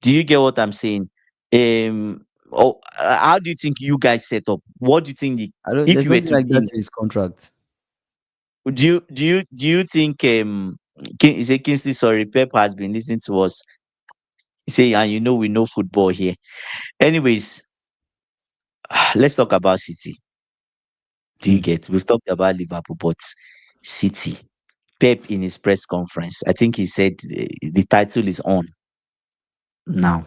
Do you get what I'm saying? How do you think you guys set up? What do you think I don't. if There's you were nothing to like be that in, in his contract. do you think is it Kingsley? Sorry, Pep has been listening to us say, and we know football here. Anyways, let's talk about City. Do you Hmm. get? We've talked about Liverpool, but City. Pep in his press conference, I think he said the title is on now.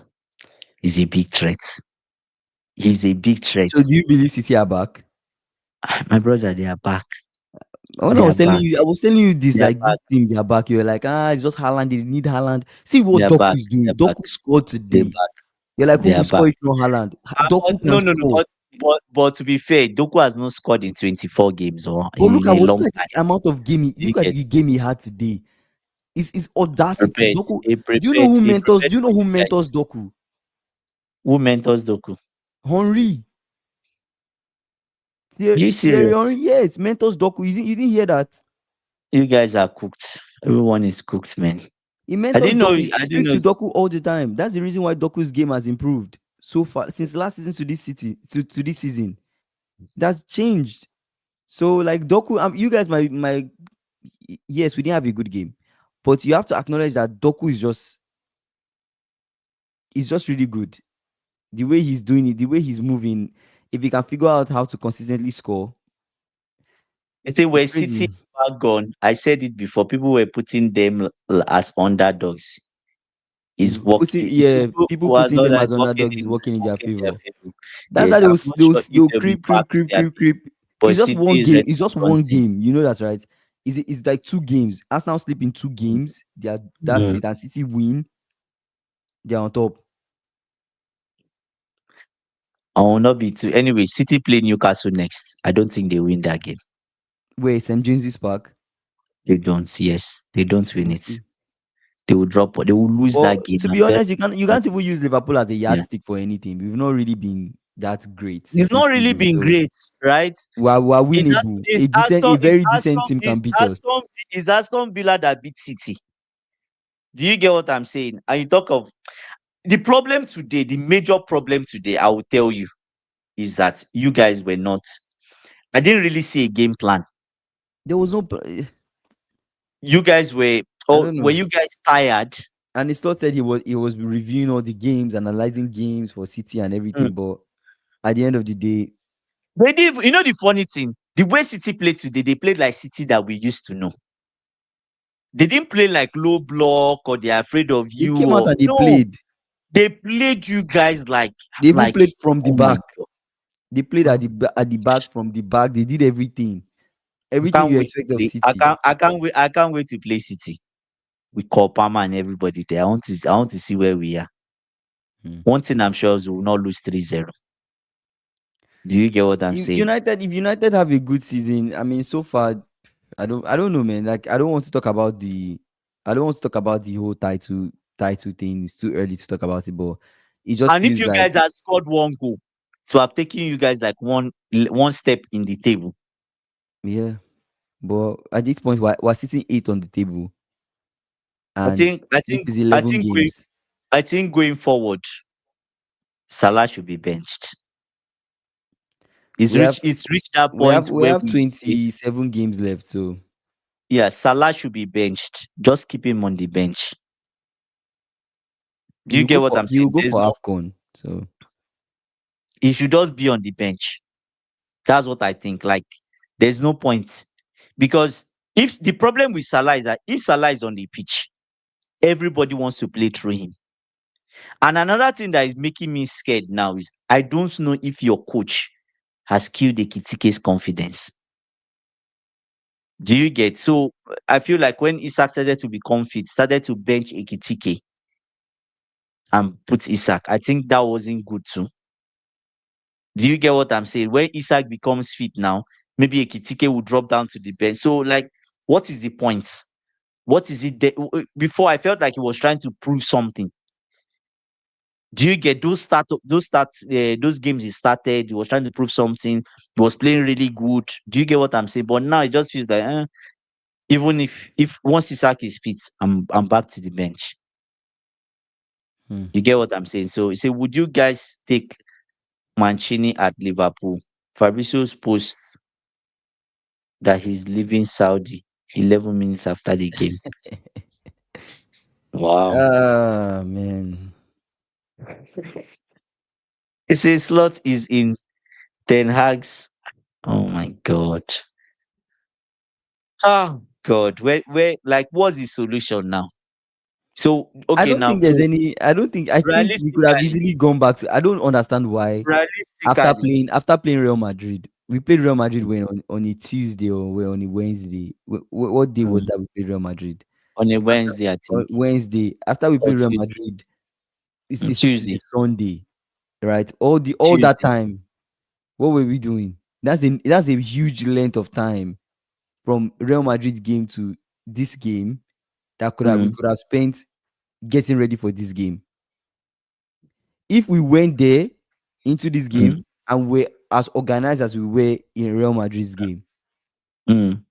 He's a big threat. He's a big threat. So do you believe City are back? My brother, they are back. When They are back. I was telling you this, They are like back. this team, they are back. You're like, it's just Haaland. They need Haaland. See They what are Doku back. is They doing. are back. Doku scored They are today. back. You're like, who They will are back. score if no Haaland? Doku can No, no, no. score. But to be fair, Doku has not scored in 24 games or But in a look long at time. the amount of game. You Look at get the game he had today. It's audacity. prepared. Doku. He Do you know prepared. who He mentors? prepared Do you for know who you mentors guys. Doku? Who mentors Doku? Henry. Are you Thierry Henry. serious? Yes, mentors Doku. You didn't hear that? You guys are cooked. Everyone is cooked, man. He I mentors didn't know. Doku. He I didn't speaks know. to Doku all the time. That's the reason why Doku's game has improved so far since last season to this to this season. That's changed. So like Doku, you guys yes, we didn't have a good game, but you have to acknowledge that Doku is just really good. The way he's doing it, the way he's moving, if he can figure out how to consistently score, They say it's we're City crazy. back gone. I said it before. People were putting them as underdogs. Is working. People People who are putting not them like as underdogs is working in their working their favor. favor. That's how Yes, I'm not sure if they'll they'll be creep, back creep, to creep, their creep, creep. but It's just City one is game. ready It's to just run one things. game. You know that's right. It's like two games. Arsenal sleep in two games. That's Mm. it. And City win. They're on top. I will not be too. Anyway, City play Newcastle next. I don't think they win that game. Wait, St. James's Park. They don't. Yes, they don't win We'll it. see. They will drop. They will lose But that game. to I'm be very honest, you sure. can't even use Liverpool as a Yeah, yardstick for anything. We've not really been that great they've this not really season. been So great, right? we're Is winnable. A very decent team can beat us. Aston Villa that beat City. Do you get what I'm saying? And you talk of the problem today, the major problem today, I will tell you, is that you guys were not. I didn't really see a game plan. There was no You guys were, I or don't were know. you guys tired? And it's not said he was reviewing all the games, analyzing games for City and Mm. everything. But at the end of the day, They didn't, you know the funny thing, the way City played today, they played like City that we used to know. They didn't play like low block or they're afraid of they you came out or and they no. played. They played you guys They even like played from the oh my back. god. They played at the back from the back. They did everything. I Everything can't you wait to expect of play. City. I can't wait to play City with Kopama and everybody there. I want to see where we are. Hmm. One thing I'm sure is we will not lose 3-0. Do you get what I'm saying? If United have a good season, I mean, so far, I don't know, man. Like, I don't want to talk about the whole title thing. It's too early to talk about it, but it just And if feels you like, guys have scored one goal, so I've taken you guys like one step in the table. yeah. But at this point, we're sitting 8 on the table, I and think I this think is I 11 think going games. I think going forward, Salah should be benched. We have It's reached that we have point we where have we say, 27 games left, so yeah, Salah should be benched. Just keep him on the bench. Do you get what I'm he will saying? go There's for no, AFCON. So he should just be on the bench. That's what I think. Like, there's no point. Because if the problem with Salah is that if Salah is on the pitch, everybody wants to play through him. And another thing that is making me scared now is I don't know if your coach has killed Ekitike's confidence. Do you get? So I feel like when Isak started to become fit, started to bench Ekitike and put Isak, I think that wasn't good too. Do you get what I'm saying? When Isak becomes fit now, maybe Ekitike will drop down to the bench. So, like, what is the point? What is it? Before I felt like he was trying to prove something. Do you get those games he started? He was trying to prove something. He was playing really good. Do you get what I'm saying? But now it just feels like even if once Isak is fit, I'm back to the bench. hmm. You get what I'm saying? So, would you guys take Mancini at Liverpool? Fabrizio's post that he's leaving Saudi 11 minutes after the game. Wow. Ah man. It says slot is in Ten Hag's. Oh my God. Oh God. Like, what's the solution now? So, I okay, don't now, think there's any. I think we could have realistically, easily gone back to. I don't understand why realistically, after playing Real Madrid, we played Real Madrid when on a Tuesday or when on a Wednesday. What day was mm, that we played Real Madrid? on a After Wednesday, I on think, Wednesday, after we or played Real Tuesday, Madrid, it's a Tuesday, Sunday, right? All that Tuesday. time, what were we doing? That's a huge length of time from Real Madrid game to this game that we Mm, could have spent getting ready for this game. If we went there into this mm. game and were as organized as we were in Real Madrid's game, Mm.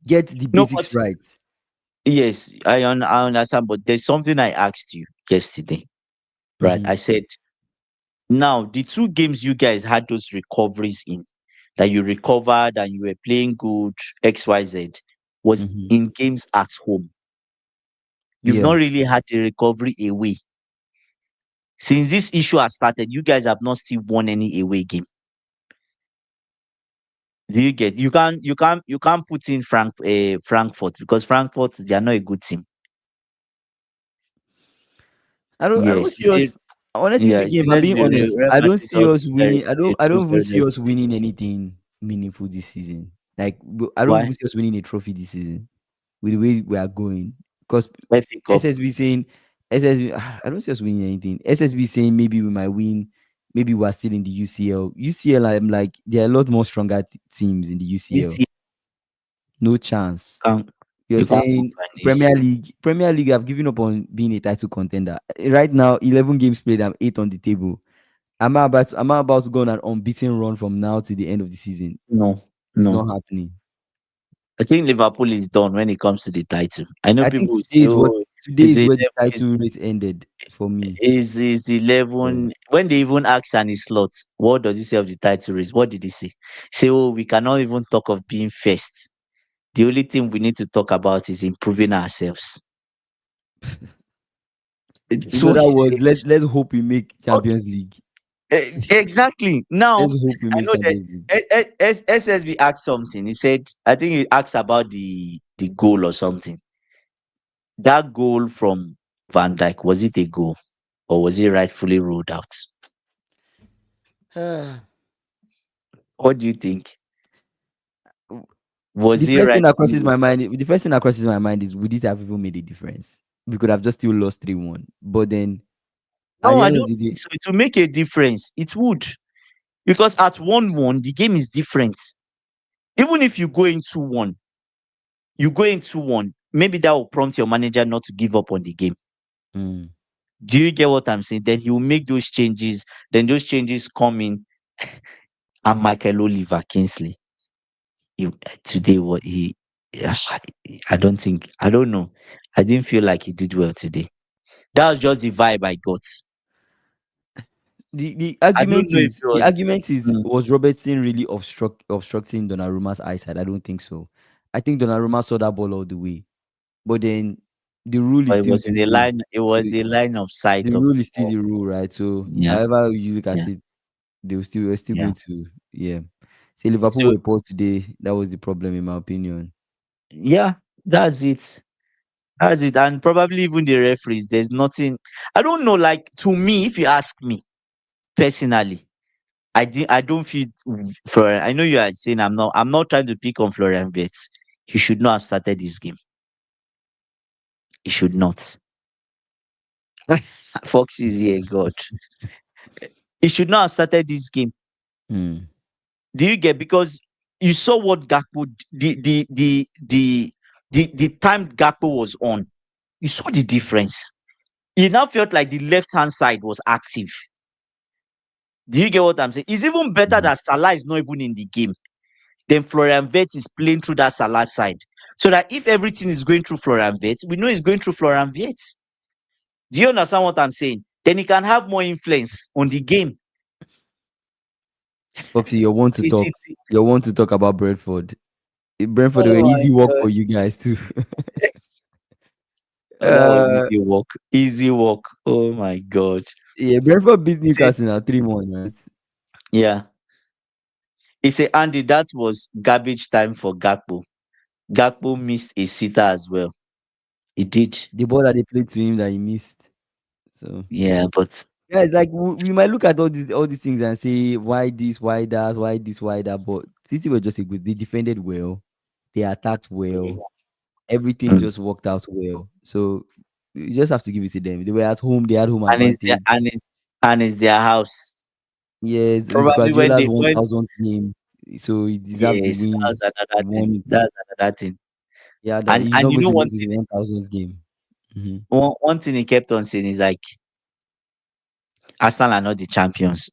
get the No, basics but right. yes, I understand. But there's something I asked you yesterday, right? Mhm, I said, now the two games you guys had those recoveries in, that you recovered and you were playing good, XYZ, was mhm. in games at home. You've Yeah. not really had the recovery away. Since this issue has started, you guys have not still won any away game. Do you get? You can't put in Frankfurt, because Frankfurt, they are not a good team. I don't Yes, see us honestly yeah, speaking, if I'm being especially honest, Real I don't Madrid is see also us very, winning. it I was don't even very, see very us winning anything meaningful this season. Like I don't why even see us winning a trophy this season with the way we are going. Because FA Cup. SSB saying SSB, I don't see us winning anything. SSB saying maybe we might win, maybe we're still in the UCL. UCL, I'm like, there are a lot more stronger teams in the You UCL. see, No chance. can't You're you can't saying compare this. Premier League have given up on being a title contender. Right now, 11 games played, I'm 8 on the table. Am I about to go on an unbeaten run from now to the end of the season? No, It's no. not happening. I think Liverpool is done when it comes to the title. I know I people think will say, "Oh, today is is it where the title race ended for me. is Yeah. 11?" When they even ask Annie Slot, what does he say of the title race? What did he say? Say, "Oh, we cannot even talk of being first. The only thing we need to talk about is improving ourselves." It's In what other he words, said. let's hope we make Okay, Champions League. exactly. Now, Let's hope we I make know that Champions League. SSB asked something. He said, I think he asked about the goal or something. That goal from Van Dijk, was it a goal or was it rightfully ruled out? What do you think? The Was it first thing that rightfully crosses ruled my out? mind, the first thing that crosses my mind is would it have even made a difference? We could have just still lost 3-1. But then at No, the I end of don't the think day, so. It will make a difference. It would. Because at 1-1, the game is different. Even if you go into one, maybe that will prompt your manager not to give up on the game. mm, Do you get what I'm saying? Then he will make those changes. Then those changes come in. And Michael Oliver Kingsley, today, what I don't think, I don't know. I didn't feel like he did well today. That was just the vibe I got. the I don't argument know if is it was. Mm, was Robertson really obstructing Donnarumma's eyesight? I don't think so. I think Donnarumma saw that ball all the way, but then the rule is but it still was the in a rule. line. It was The, a line of sight the of rule the is still ball. the rule, right? So Yeah, however you look at yeah, it, we're still yeah. going to, yeah. Say Liverpool So were poor today. That was the problem, in my opinion. yeah, that's it. That's it. And probably even the referees. There's nothing. I don't know. Like, to me, if you ask me personally, I don't feel Florian. I know you are saying I'm not trying to pick on Florian Wirtz. He should not have started this game. He should not. Fox is here, God. He should not have started this game. Hmm. Do you get? Because you saw what Gakpo the time Gakpo was on. You saw the difference. He now felt like the left hand side was active. Do you get what I'm saying? It's even better Mhm. that Salah is not even in the game. Then Florian Wirtz is playing through that Salah side. So that if everything is going through Florian Wirtz, we know it's going through Florian Wirtz. Do you understand what I'm saying? Then he can have more influence on the game. Foxy, you're one to Is talk. it? You're one to talk about Brentford. Brentford were Oh my easy work God. for you guys too. Oh, that was uh, easy work. Easy work. Oh my God. yeah, Brentford beat Say, Newcastle now 3-1, right? yeah. He said, Andy, that was garbage time for Gakpo. Gakpo missed a sitter as well. He did. The ball that they played to him that he missed. So Yeah, but yeah, it's like we might look at all these things and say why this, why that, why this, why that. But City were just a good. They defended well, they attacked well, everything mm. just worked out well. So you just have to give it to them. They were at home. They had home and it's their advantage. and it's their house. Yes, it's Probably when Guardiola's they when 1,000th game, so he deserved the yes, win. that's He another thing. won it. That's another thing. Yeah, that And he's and not you going know to one lose his thing 1,000th game. Hmm. one thing he kept on saying is like Arsenal are not the champions.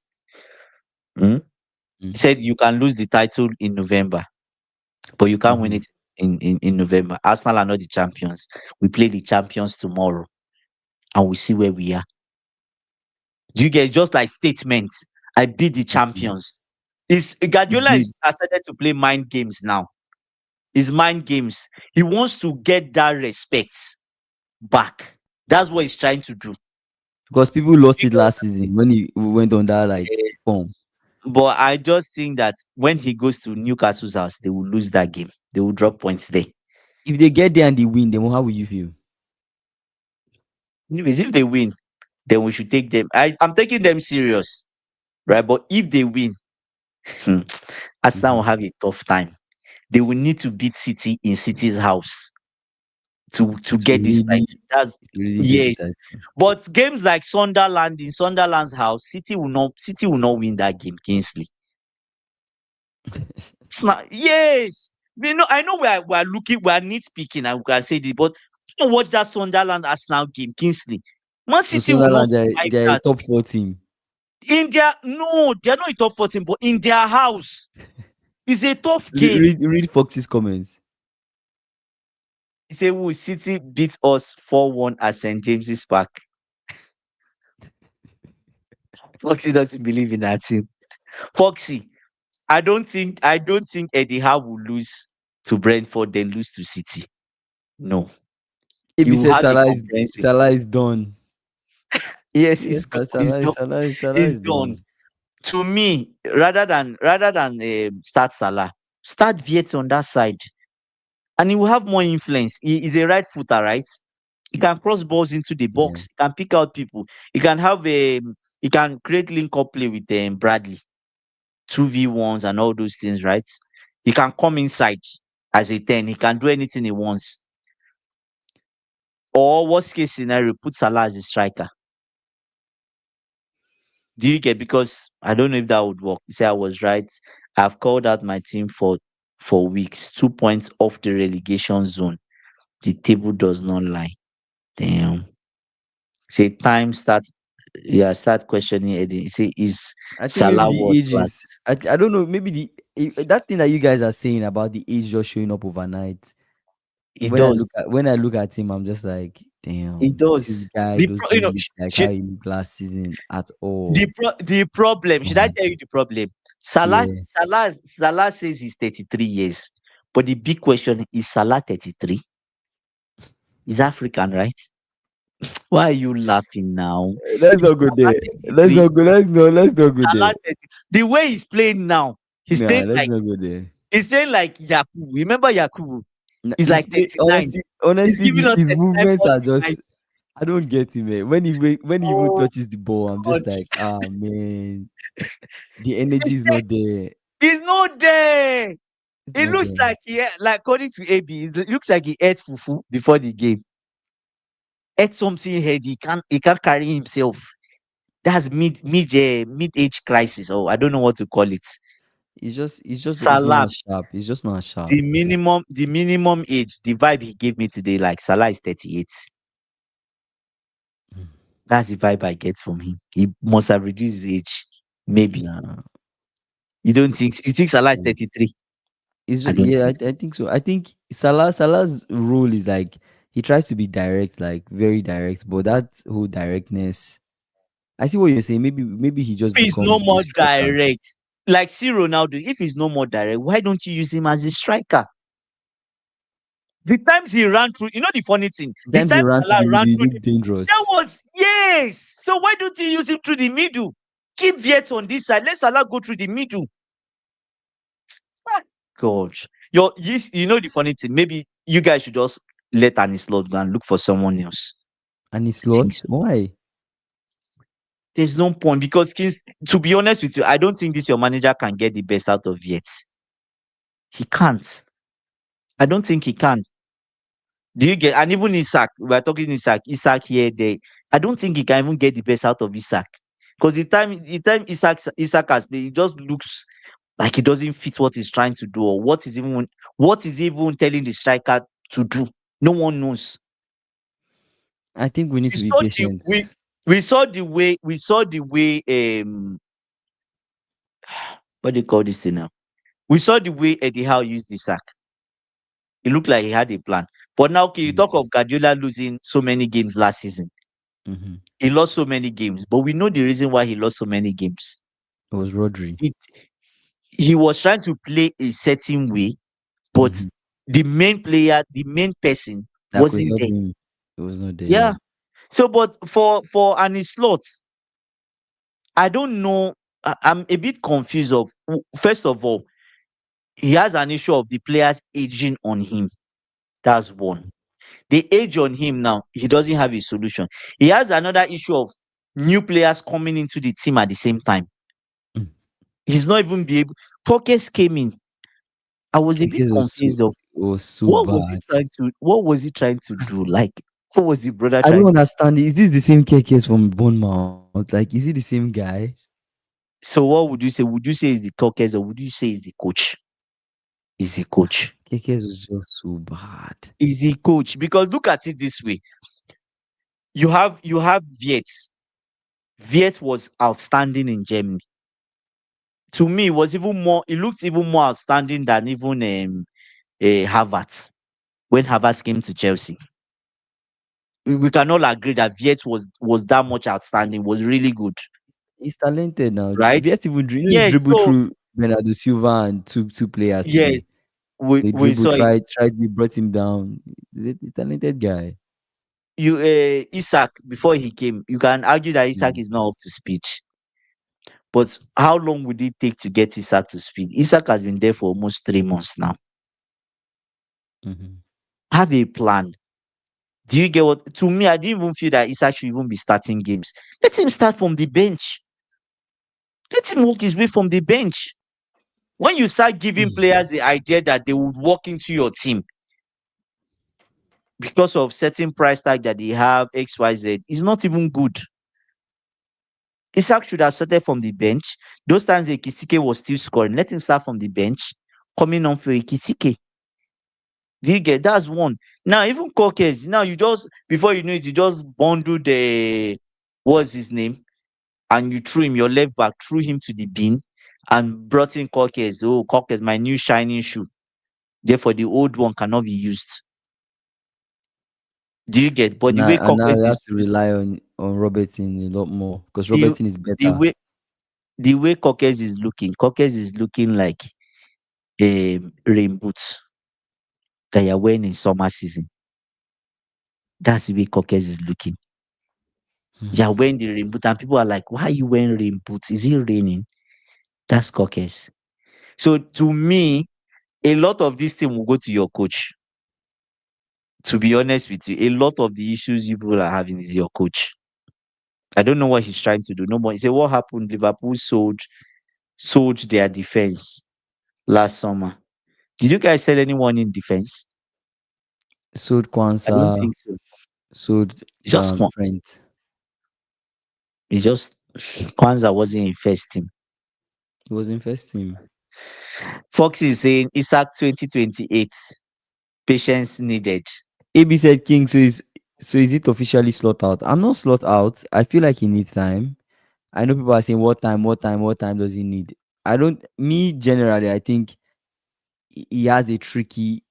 Mm? He said you can lose the title in November, but you can't win Hmm. it in November. Arsenal are not the champions. We play the champions tomorrow and we see where we are. Do you get just like statements? I beat the Hmm. champions. Is He Guardiola did is has started to play mind games now. It's mind games. He wants to get that respect back. That's what he's trying to do. because people lost You it get what last season when he went on that like I'm form. But I just think that when he goes to Newcastle's house, they will lose that game. They will drop points there. If they get there and they win, then how will you feel? Anyways, if they win, then we should take them. I'm taking them serious, right? But if they win, Arsenal will Hmm. have a tough time. They will need to beat City in City's house to get this title. That's To really get the yes. title. But games like Sunderland in Sunderland's house, City will not win that game, Kingsley. It's not yes. I know we are looking, we are nitpicking and we can say this, but you know, watch that Sunderland Arsenal game, Kingsley. Man No, City will not Sunderland, survive they're a that. top 4 team. In their no, they are not a top 14, but in their house, it's a tough game. Read Fox's comments. He said, "Will City beat us 4-1 at St. James's Park?" Foxy doesn't believe in that team. Foxy, I don't think Eddie Howe will lose to Brentford, then lose to City. No. If He he will said have a comprehensive. Salah is done. Yes, Yes, it's done. Salah It's is done. done. To me, rather than start Salah, start Viet on that side, and he will have more influence. He is a right footer, right? He can cross balls into the Yeah. box. He can pick out people. He can have a. He can create link up play with Bradley, 2v1s and all those things, right? He can come inside as a 10. He can do anything he wants. Or worst case scenario, put Salah as a striker. Do you get? Because I don't know if that would work. You say I was right. I've called out my team for weeks. 2 points off the relegation zone. The table does not lie. Damn. Say time starts. Yeah, start questioning Eddie. Say is I think maybe Salah the world age class? is. I don't know. Maybe that thing that you guys are saying about the age just showing up overnight. It does. When I look at him, I'm just like It Damn, this does. guy The does you not know, look like how he looked last season at all. the problem. Should I Man, tell you the problem? Salah yeah, Salah Salah says he's 33 years, but the big question is Salah 33. He's African, right? Why are you laughing now? let's Is not go Salah there. Let's 33? not go. Let's not go there. Salah 30. The way he's playing now, Nah, let's not go there. he's playing like Yakubu. Remember Yakubu? Nah, He's like 39. He's honestly, giving us his 39 movements are positive just. vibes. I don't get him, man. When he even Oh touches the ball, I'm God. just like, ah, man, the energy is not there. He's not there. It's It not looks there. like like according to AB, it looks like he ate fufu before the game. Ate something heavy. He can't carry himself. That's mid age crisis, or I don't know what to call it. It's not Salah, as sharp. It's just not as sharp. the minimum age, the vibe he gave me today, like Salah is 38. Mm. That's the vibe I get from him. He must have reduced his age. Maybe. Nah, You don't think you think Salah is um, 33? it's I just, don't yeah, think so. I think so. I think Salah's role is like he tries to be direct, like very direct, but that whole directness. I see what you're saying. Maybe he just If he's no becomes a more striker. direct, like see Ronaldo, if he's no more direct, why don't you use him as a striker? The times he ran through, the funny thing, the Sometimes he time ran to Salah the middle, ran he through looked that dangerous. was yes. So why don't you use him through the middle? Keep Viet on this side. Let Salah go through the middle. Ah, God. The funny thing, maybe you guys should just let Anislot go and look for someone else. And he I think slot? so. Why? There's no point because to be honest with you, I don't think this your manager can get the best out of Viet. He can't. I don't think he can. Do you get? And even Isaac, we are talking Isaac here, there. I don't think he can even get the best out of Isaac because the time Isaac has played, it just looks like he doesn't fit what he's trying to do or what is even telling the striker to do. No one knows. I think we need We to be saw the patient. we saw the way what do you call this thing now? We saw the way Eddie Howe used Isaac. It looked like he had a plan. But now, okay, you Mm, talk of Guardiola losing so many games last season. mhm. He lost so many games, but we know the reason why he lost so many games. It was Rodri. It He was trying to play a certain way, but Mhm. the main player, the main person That could wasn't help there. him. It was not there. Yeah. Yeah. So, but for Annie Slots, I don't know. I'm a bit confused. First of all, he has an issue of the players aging on him. That's one. The age on him now, he doesn't have a solution. He has another issue of new players coming into the team at the same time. Mm. He's not even be able. Focus came in. I was a bit Keke confused of was so what was he bad. trying to do? Like, what was the brother I trying don't to understand. Is this the same Keke from Bournemouth? Like, is he the same guy? So what would you say? Would you say is the cockers or would you say is the coach? Is the coach? Keke was just so bad. Is the coach? Because look at it this way. You have Viet. Viet was outstanding in Germany. To me, it looks even more outstanding than even Havertz when Havertz came to Chelsea. We can all agree that Viet was that much outstanding, was really good, He's talented now. right? Viet even he Yes. dribbled So through Bernardo Silva and two players yes, today. we They we dribbled, saw it. they brought him down. He's a talented guy. Isaac before he came, you can argue that Isaac Mm, is not up to speed. But how long would it take to get Isaac to speed? Isaac has been there for almost 3 months now. mhm. Have a plan. Do you get what? To me, I didn't even feel that Isaac should even be starting games. Let him start from the bench. Let him work his way from the bench. When you start giving players the idea that they would walk into your team because of certain price tag that they have, XYZ, it's not even good. Isaac should have started from the bench. Those times Ekisike was still scoring. Let him start from the bench, coming on for Ekisike. Do you get? That's one. Now, even Kokes, now you just, before you know it, you just bundled what's his name? And you threw him, your left back, threw him to the bin and brought in Kokes. Oh, Kokes, my new shining shoe. Therefore, the old one cannot be used. Do you get? But the Now way and now Coquez we is have to rely on Robertson a lot more because the Robertson is the better. way the way Coquez is looking like rain boots that you're wearing in summer season. That's the way Coquez is looking. You're Hmm. wearing the rain boot, and people are like, "Why are you wearing rain boots? Is it raining?" That's Coquez. So to me, a lot of this thing will go to your coach. To be honest with you, a lot of the issues you people are having is your coach. I don't know what he's trying to do. No more. He said, what happened? Liverpool sold their defense last summer. Did you guys sell anyone in defense? Sold I don't Kwanzaa, think so. sold Just one. Trent. It's just Kwanzaa wasn't in first team. He was in first team. Fox is saying Isaac 2028. Patience needed. AB said King, so is it officially slot out? I'm not slot out. I feel like he needs time. I know people are saying what time does he need? I don't me generally I think he has a tricky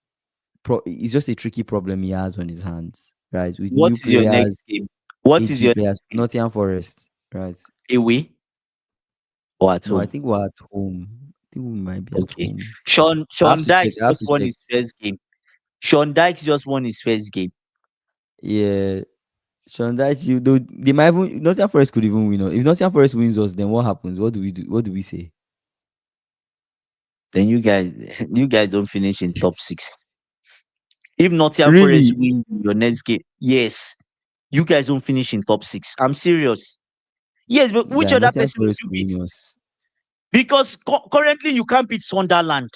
it's just a tricky problem he has on his hands, right? With What new is your next players, game? What is aging your players, next game? Nottingham Forest, right? Away or at No, I home? think we're at home. I think we might be at Okay. home. I have Sean to check. Dykes I have just to won check. his first game. Sean Dykes just won his first game. Yeah. Sean Dyche, they might even Nottingham Forest could even win us. If Nottingham Forest wins us, then what happens? What do we do? What do we say? Then you guys you guys don't finish in top six. If Nottingham Forest Really? win your next game, yes, you guys don't finish in top six. I'm serious. Yes, but which Guy, other Nottingham person would Forest you could beat? win us. Because currently you can't beat Sunderland.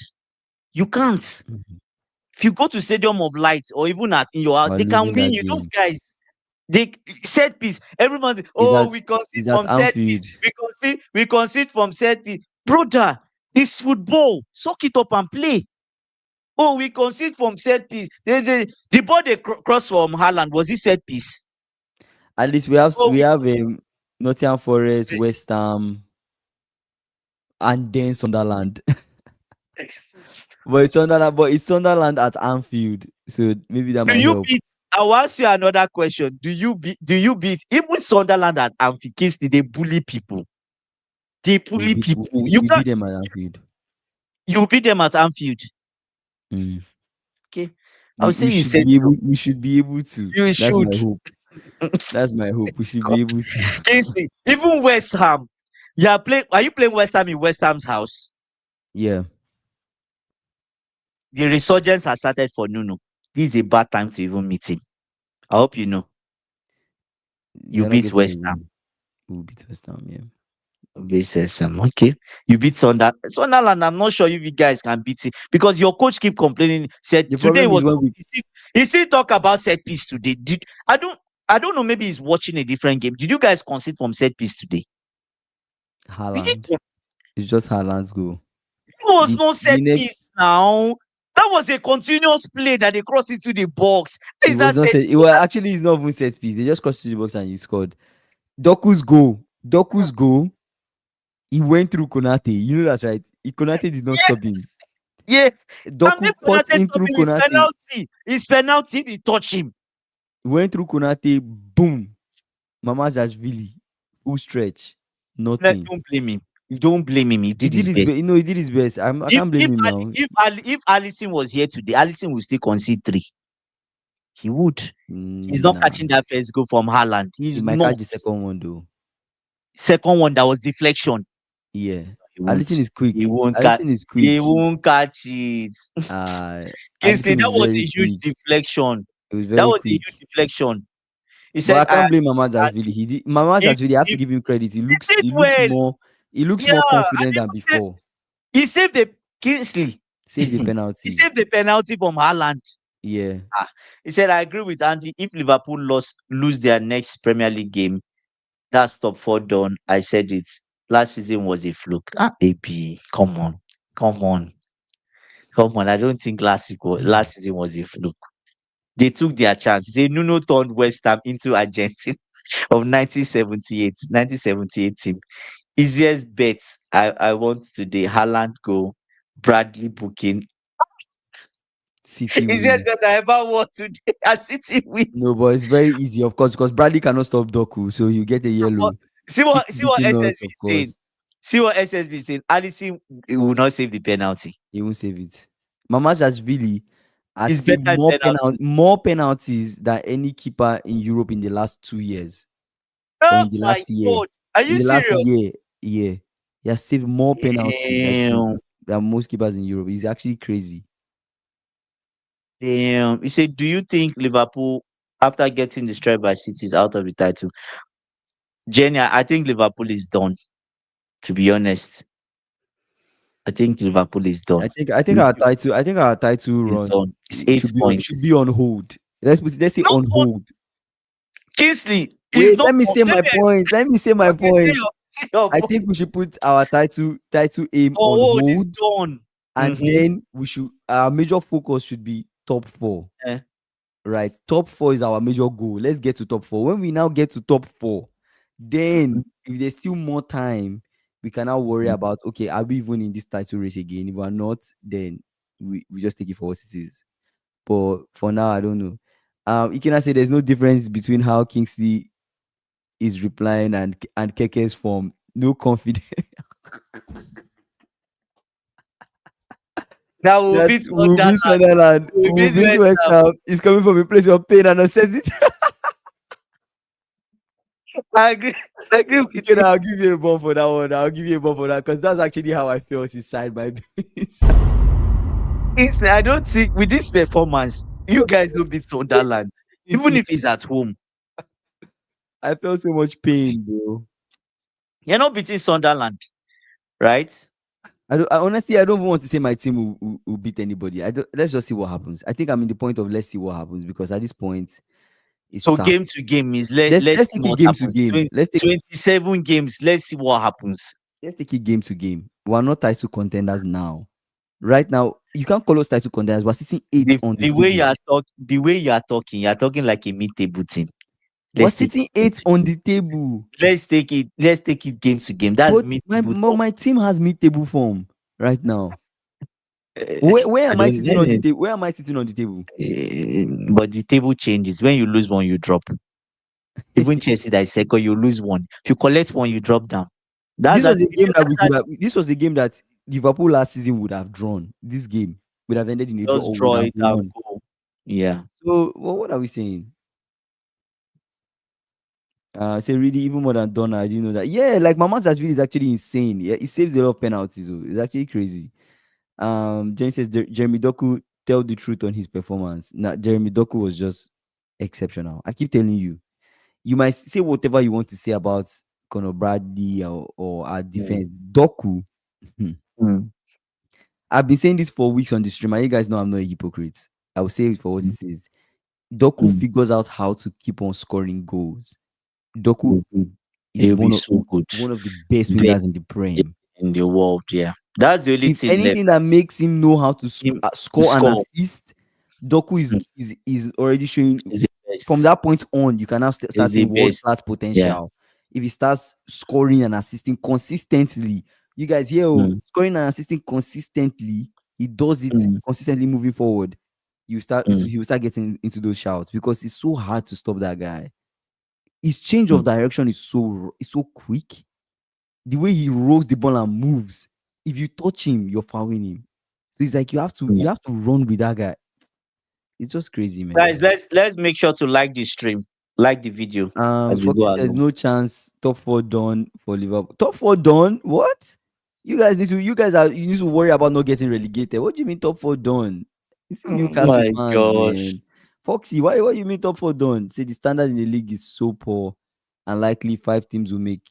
You can't. Mhm. If you go to Stadium of Light or even at in your house, We're they can losing win that you. Those game. guys, they set piece. Everybody, Is oh, at we concede is at from set piece. Anfield. We concede from set piece. Brother, it's football. Suck it up and play. Oh, we concede from set piece. The ball they cross from Haaland was it set piece? At least we have Oh, we we have Nottingham Forest, West Ham, and then Sunderland. But it's Sunderland at Anfield. So maybe that do might you help. beat? I will ask you another question. Do you beat even Sunderland at Anfield? Kingston, they bully people. They We bully beat we, people. we You we can beat them at Anfield. you beat them at Anfield. Mm. Okay. I We, would we say you should said be so. able we should be able to. You That's should. my hope. That's my hope. We should be able to. Kingsley, even West Ham. Are you playing West Ham in West Ham's house? Yeah. The resurgence has started for Nuno. This is a bad time to even meet him. I hope you know. You They're not beat getting West a Ham. win. We'll beat West Ham, yeah. Beat West Ham. Okay. You beat Sunderland. I'm not sure if you guys can beat it because your coach keep complaining. Said The today problem was is when we he still talk about set piece today. I don't know. Maybe he's watching a different game. Did you guys concede from set piece today? We did. Haaland. It's just Haaland's goal. It was The no set the next piece now. That was a continuous play that they crossed into the box. How it is was that not set set. It piece? was actually it's not even set piece. They just crossed to the box and he scored. Doku's goal. Doku's goal. He went through Konate. You know that's right. Konate did not stop him. Yes, yes. And Doku if caught Konate in stop through him, it's Konate. penalty. It's penalty if he touch him. Went through Konate. Boom. Mama Jashvili. Full stretch. Nothing. Don't blame him. You don't blame him. He He did did his his best. best. He did his best. I If can't blame if him Ali, now. if Allison was here today, Allison will still concede three. He would. He's not Nah. catching that first goal from Haaland. He He's might not. catch the second one though. Second one that was deflection. Yeah. He won't. Allison is He quick. won't catch. Allison is He quick. won't catch it. Uh Kingsley, Allison that is was a very huge quick. deflection. It was That very was a quick. huge deflection. He But I said, can't blame Mama and Jashvili. Mama if Jashvili, I have to if give him credit. He he looks did he looks well, more he looks yeah, more and confident than even said before. he saved the Kingsley. Save the He penalty. saved the penalty from Haaland. Yeah. Ah, he said, I agree with Andy. If Liverpool lose their next Premier League game, that's top four done. I said it. Last season was a fluke. AP, come on, come on, come on. I don't think last season was a fluke. They took their chance. Say Nuno turned West Ham into Argentina of 1978 team. Easiest bet I want today. Haaland go, Bradley booking. City Is it win. that I ever won today? And City win. No, but it's very easy, of course, because Bradley cannot stop Doku, so you get a But yellow. see City what beating us, SSB of is saying. course. See what SSB is saying. Alisson will not save the penalty. He won't save it. Mamajashvili has It's saved better in penalties. more penalties than any keeper in Europe in the last 2 years or Oh in the my last year. god. Are In you the last serious? year, he has saved more penalties, I think, Damn. than most keepers in Europe. He's actually crazy. Damn. You say, do you think Liverpool, after getting destroyed by City, is out of the title? Jenny, I think Liverpool is done. To be honest, I think Liverpool is done. I think our title Is run done. It's 8 points. should be on hold. Let's say Not on on hold. Kingsley. It's Wait, not let me on. say Let my me point. Let me say my okay. point. Say your I point. think we should put our title aim on Oh, it's hold, done. and Mm-hmm. then we should our major focus should be top four. Eh. Right? Top four is our major goal. Let's get to top four. When we now get to top four, then if there's still more time, we can now worry about, okay, are we even in this title race again? If we're not, then we just take it for what it is. But for now, I don't know. You cannot say there's no difference between how Kingsley is replying and Keke's form. No confidence. Now we'll That beat will Sunderland. be Sunderland. We'll Will beat be West West Ham. Ham. It's coming from a place of pain and necessity. I agree. I agree with Okay, you. I'll give you a ball for that one. I'll give you a ball for that because that's actually how I felt inside my face. Kingsley, I don't think with this performance, you guys will beat Sunderland. Even if it's at home. I felt so much pain, bro. You're not beating Sunderland, right? I honestly, I don't even want to say my team will beat anybody. Let's just see what happens. I think I'm in the point of let's see what happens because at this point, it's So sad. game to game is let's Let's see take it what game to happens. game. 27 games. Let's see what happens. Let's take it game to game. We're not title contenders now. Right now, you can't call us title contenders. We're sitting eighth on the table. The way you're talking like a mid-table team. We're Let's take sitting it game eighth to on game. the table. Let's take it game to game. That's But mid-table talk. my team has mid-table form right now. Uh, Where I am I don't sitting on the know. table? Where am I sitting on the table? But the table changes. When you lose one, you drop. Even Chelsea that is second, you lose one. If you collect one, you drop down. That's This that. was a game that we could have. This was a game that Liverpool last season would have drawn. This game would have ended in a draw Just or would draw have it and won. go. Yeah. So what are we saying? Say really even more than Donna. I didn't know that. Yeah, like Mama Zashvili is actually insane. Yeah, he saves a lot of penalties. Oh. It's actually crazy. Jane says Jeremy Doku tell the truth on his performance. Now Jeremy Doku was just exceptional. I keep telling you. You might say whatever you want to say about Conor Bradley or our Mm. defense. Doku. Mm. I've been saying this for weeks on the stream, and you guys know I'm not a hypocrite. I will say it for what Mm. it is. Doku Mm. figures out how to keep on scoring goals. Doku Mhm. is It'll be so good. one of the best Best wingers in the Prem. in the world. Yeah. That's the only If thing left. anything that makes him know how to Him to score and score assist, Doku mm, is already showing. is the From best. that point on, you can now Is start the seeing world class best. Yeah. potential. If he starts scoring and assisting consistently, you guys here, Mm. scoring and assisting consistently, he does it Mm. consistently moving forward. Mm. He will start getting into those shouts because it's so hard to stop that guy. His change of Mm. direction is so quick. The way he rolls the ball and moves, if you touch him, you're fouling him. So it's like Mm. you have to run with that guy. It's just crazy, Guys, man. let's make sure to like the stream, like the video as we Foxy go says along. no chance. Top four done for Liverpool. Top four done? What? You need to worry about not getting relegated. What do you mean top four done? It's Newcastle My fans, gosh. man. Foxy, why you mean top four done? Say the standard in the league is so poor, and likely five teams will make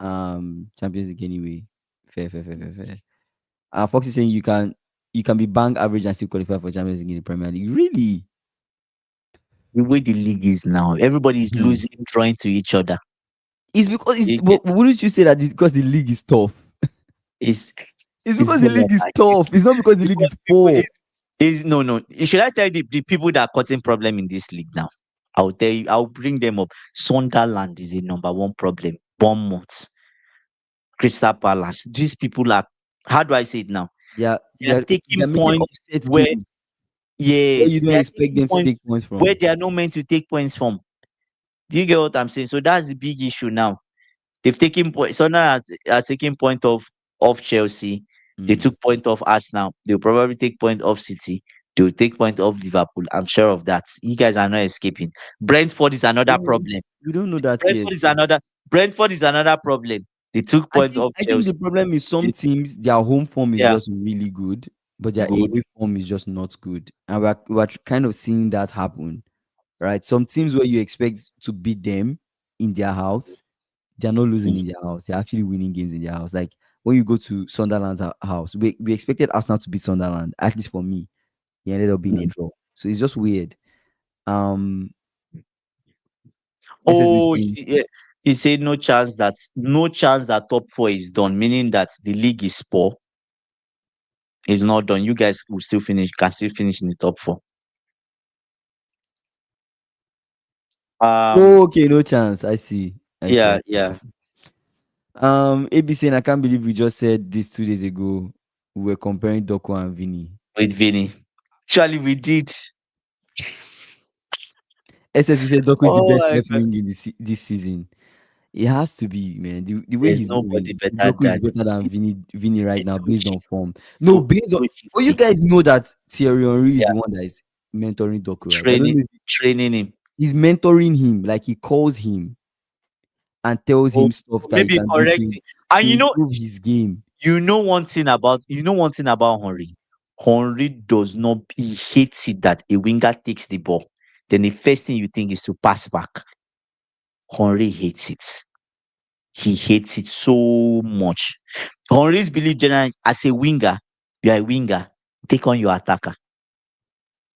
Champions League anyway. Fair. Foxy saying you can be bang average and still qualify for Champions League in the Premier League. Really? The way the league is now, everybody is Hmm. losing, drawing to each other. It's because You get wouldn't you say that because the league is tough? it's It's it's because the more league is like tough. It's not because the league because is people poor. is no no. Should I tell you the people that are causing problem in this league now? I'll tell you, I'll bring them up. Sunderland is the number one problem. Bournemouth, Crystal Palace. These people are, how do I say it now? They are They are taking making points offset where games. Where you Yes, don't they are expect taking them to points take points where from. they are not meant to take points from. Do you get what I'm saying? So that's the big issue now. They've taken point. Sunderland has taken point of Chelsea. They Mm. took point of Arsenal. They'll probably take point of City. They'll take point of Liverpool. I'm sure of that. You guys are not escaping. Brentford is another Oh, problem. we don't know that yet. Brentford is another. Brentford is another problem. They took I point think of I think the Chelsea. problem is some They- teams their home form is Yeah, just really good, but their good. away form is just not good, and we're kind of seeing that happen, right? Some teams where you expect to beat them in their house, they're not losing Mm, in their house. They're actually winning games in their house. Like when you go to Sunderland's house, we expected Arsenal to beat Sunderland. At least for me, it ended up being a mm. draw. So it's just weird. Um, Oh, SSBC. yeah. He said no chance that top four is done, meaning that the league is poor. Is not done. You guys will still finish. Can still finish in the top four. Um. Oh, okay, no chance. I see. I see. I Yeah. see. I Yeah. see. ABC, and I can't believe we just said this 2 days ago. We were comparing Doku and Vinny. With Vinny. Actually, we did. SSB said Doku is the Oh best my left god. wing in this season. It has to be, man. The way There's he's nobody moving, better Doku is than better than Vinny right it's now, so based shit. on form. No, So based on. so Oh, you shifty. guys know that Thierry Henry is Yeah. the one that is mentoring Doku, right? I don't Training know if training him. he's mentoring him. Like he calls him and tells Or him stuff that he maybe can do correcting. And to improve his game. one thing about Henry. Henry does not he hates it that a winger takes the ball. Then the first thing you think is to pass back. Henry hates it. He hates it so much. Henry's belief generally as a winger, you are a winger, take on your attacker.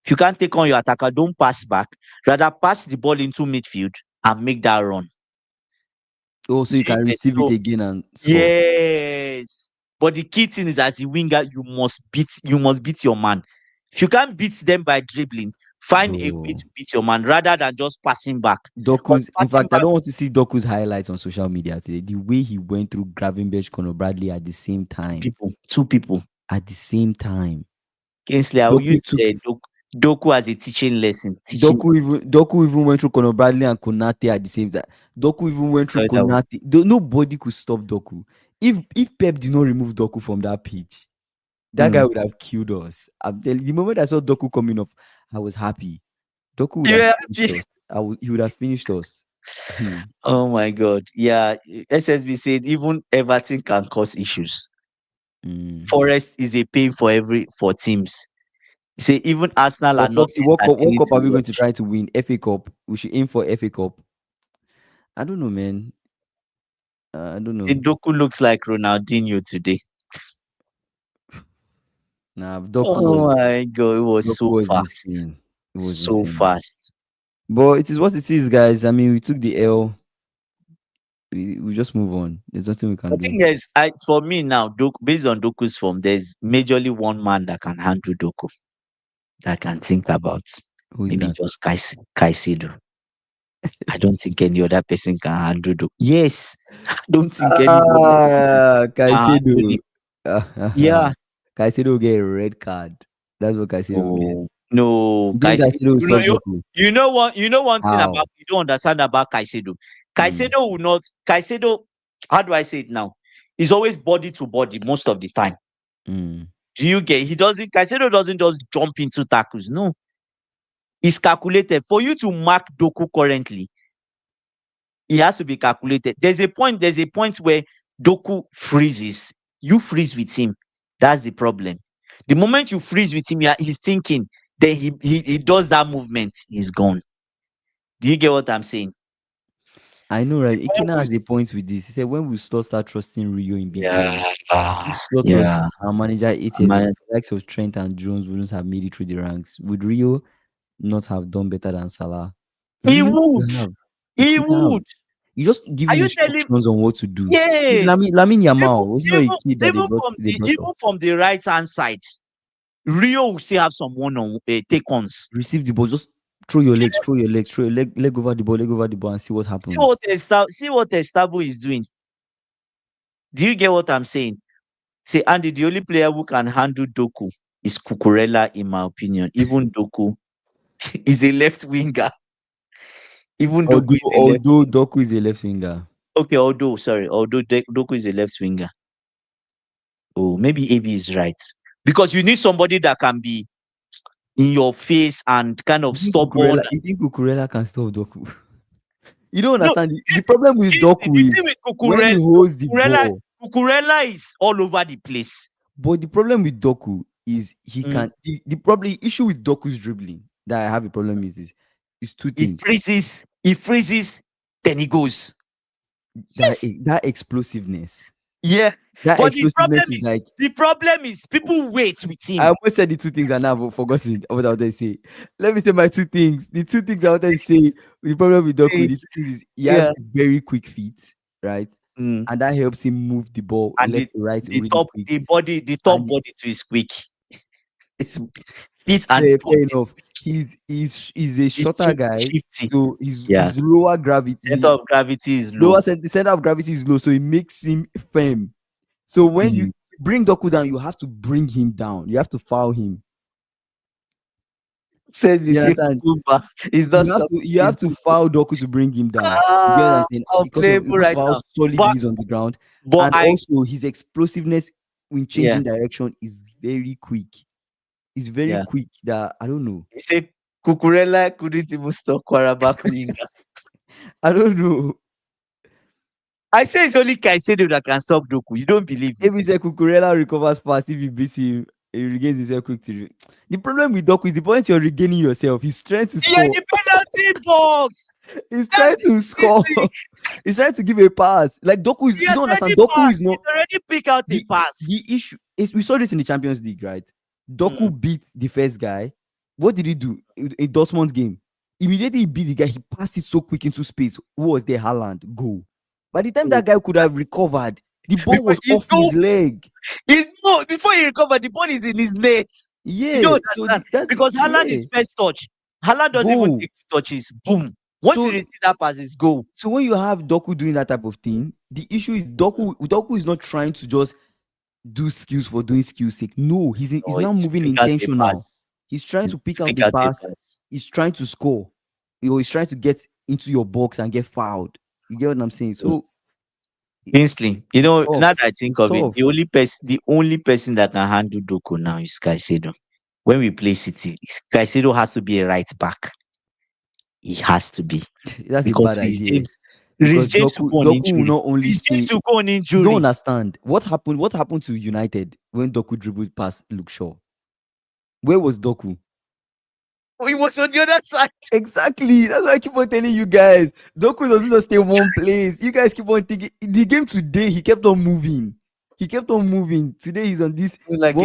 If you can't take on your attacker, don't pass back. Rather pass the ball into midfield and make that run. Oh, so Do you you can get receive it so again and score. yes. But the key thing is as a winger, you must beat your man. If you can't beat them by dribbling, find a way Bro. to beat your man rather than just passing back. Because In passing fact, I back, don't want to see Doku's highlights on social media today. The way he went through Gravenberch, Conor Bradley two people. at the same time. Kingsley, I will Doku use took Doku as a teaching lesson. Teaching. Doku even went through Conor Bradley and Konate at the same time. Doku even went through Sorry, that one. Konate. Nobody could stop Doku. If Pep did not remove Doku from that pitch, that guy Mm. would have killed us. I'm telling you, the moment I saw Doku coming off, I was happy. Doku would have Yeah. finished us. He would have finished us. Hmm. Oh my God. Yeah. SSB said even Everton can cause issues. Mm. Forest is a pain for teams. Say even Arsenal are But not Foxy, what entertaining cup to are we going to watch. try to win? FA Cup. We should aim for FA Cup. I don't know, man. I don't Say know. Doku looks like Ronaldinho today. Nah, Oh my God, it was Doku so was fast. insane. It was So insane. fast. But it is what it is, guys. I mean, we took the L. We just move on. There's nothing we I can do. think for me now, based on Doku's form, there's majorly one man that can handle Doku that I can think about. Who is Maybe that? just Caicedo. I don't think any other person can handle Doku. Yes, I don't think anybody can handle Caicedo. him. Yeah. Caicedo will get a red card. That's what Caicedo will get. No, no, You think Caicedo. Caicedo will You know, stop Doku? one thing How? about you don't understand about Caicedo. Mm, Caicedo will not. Caicedo, how do I say it now? He's always body to body most of the time. mm. Do you get? Caicedo doesn't just jump into tackles. No, it's calculated. For you to mark Doku currently, it has to be calculated. There's a point where Doku freezes. You freeze with him. That's the problem. The moment you freeze with him, he's thinking. Then he does that movement. He's gone. Do you get what I'm saying? I know, right? When Ikena we has a s- point with this. He said when we start trusting Rio in big games, Yeah, if slot was yeah. our manager 8 years ago, Man, the likes of Trent and Jones wouldn't have made it through the ranks. Would Rio not have done better than Salah? he Rio would. could have. He He could have. would. You just give Are him you telling? instructions on what to do. See, Yes. Lamine Even Yamal was not a even kid that even from they the brought even up. from the right hand side, Rio will still have some one on take ons. Receive the ball, just throw your legs, throw your legs, throw your leg over the ball, and see what happens. See what Estabo is doing. Do you get what I'm saying? Say Andy, the only player who can handle Doku. is Cucurella, in my opinion. Even Doku is a left winger. Even Doku is a left. Although Doku is a left winger. Okay, although Doku is a left winger. Oh, maybe AB is right. Because you need somebody that can be in your face and kind of stubborn. You think Cucurella can stop Doku? You don't No, understand. The problem with Doku the is thing with when he holds the Cucurella, ball. Cucurella is all over the place. But the problem with Doku is he Mm. can. The probably issue with Doku's dribbling that I have a problem is two things. He freezes, then he goes. That Yes. that explosiveness. Yeah. That But the explosiveness is like problem is people wait with I him. almost said the two things and now I've forgotten what I wanted to say. Let me say my two things. The two things I wanted to say. The problem with Doku, Eh, the two things is he has Yeah. very quick feet, right? Mm. And that helps him move the ball And left to right the really top quick. the top And body too is quick. It's feet and fair body. enough. He's a It's shorter guy, shifty. so Yeah. his lower gravity, Center of gravity is low. the center of gravity is low, so it makes him firm. So when you Mm. bring Doku down, you have to bring him down. You have to foul him. Says we You say understand? Kumba is not stopping You his have to foul Doku to bring him down. You get what I'm saying? unplayable Because right of how now. solid But he is on the ground, but and I also his explosiveness in yeah, changing direction is very quick. It's very yeah. quick that I don't know. He said Cucurella couldn't even stop Quarterback winger. I don't know. I say it's only Caicedo that can stop Doku. You don't believe it. Maybe say Cucurella recovers fast if he beats him. He regains himself quick to. The problem with Doku is the point you're regaining yourself. He's trying to Yeah, score. the penalty box. He's That's trying to the score. thing. He's trying to give a pass. Like Doku is. He You has don't already understand. Doku passed. is He's not already picked out a pass. the issue. Is we saw this in the Champions League, right? Mm. Doku beat the first guy. What did he do in Dortmund's game? Immediately he beat the guy. He passed it so quick into space. Who was there? Haaland. Goal. By the time Oh, that guy could have recovered, the ball before was off his leg. he's no before he recovered, the ball is in his net. You Yeah. don't So understand because Haaland yeah. is first touch. Haaland doesn't even Goal. take two touches. Boom. Once he So receives that pass, it's goal. so when you have Doku doing that type of thing, the issue is Doku is not trying to just do skills for doing skills sake. No, he's No, now it's to moving pick out a intentional. pass. He's trying It's to pick to out pick the out a pass. pass. He's trying to score. He's trying to get into your box and get fouled. You get what I'm saying? Mm. So Kingsley, it's now that tough. I think It's of it, tough. the only person that can handle Doku now is Caicedo. When we play City, Caicedo has to be a right back. He has to be That's a because bad idea. Rhys Because James will go on Doku will injury. not only Rhys stay. James will go on You don't injury. understand what happened. What happened to United when Doku dribbled past Luke Shaw? Where was Doku? Oh, he was on the other side. Exactly. That's why I keep on telling you guys. Doku doesn't just stay one place. You guys keep on thinking. The game today, he kept on moving. He kept on moving. Today he's on this one Like a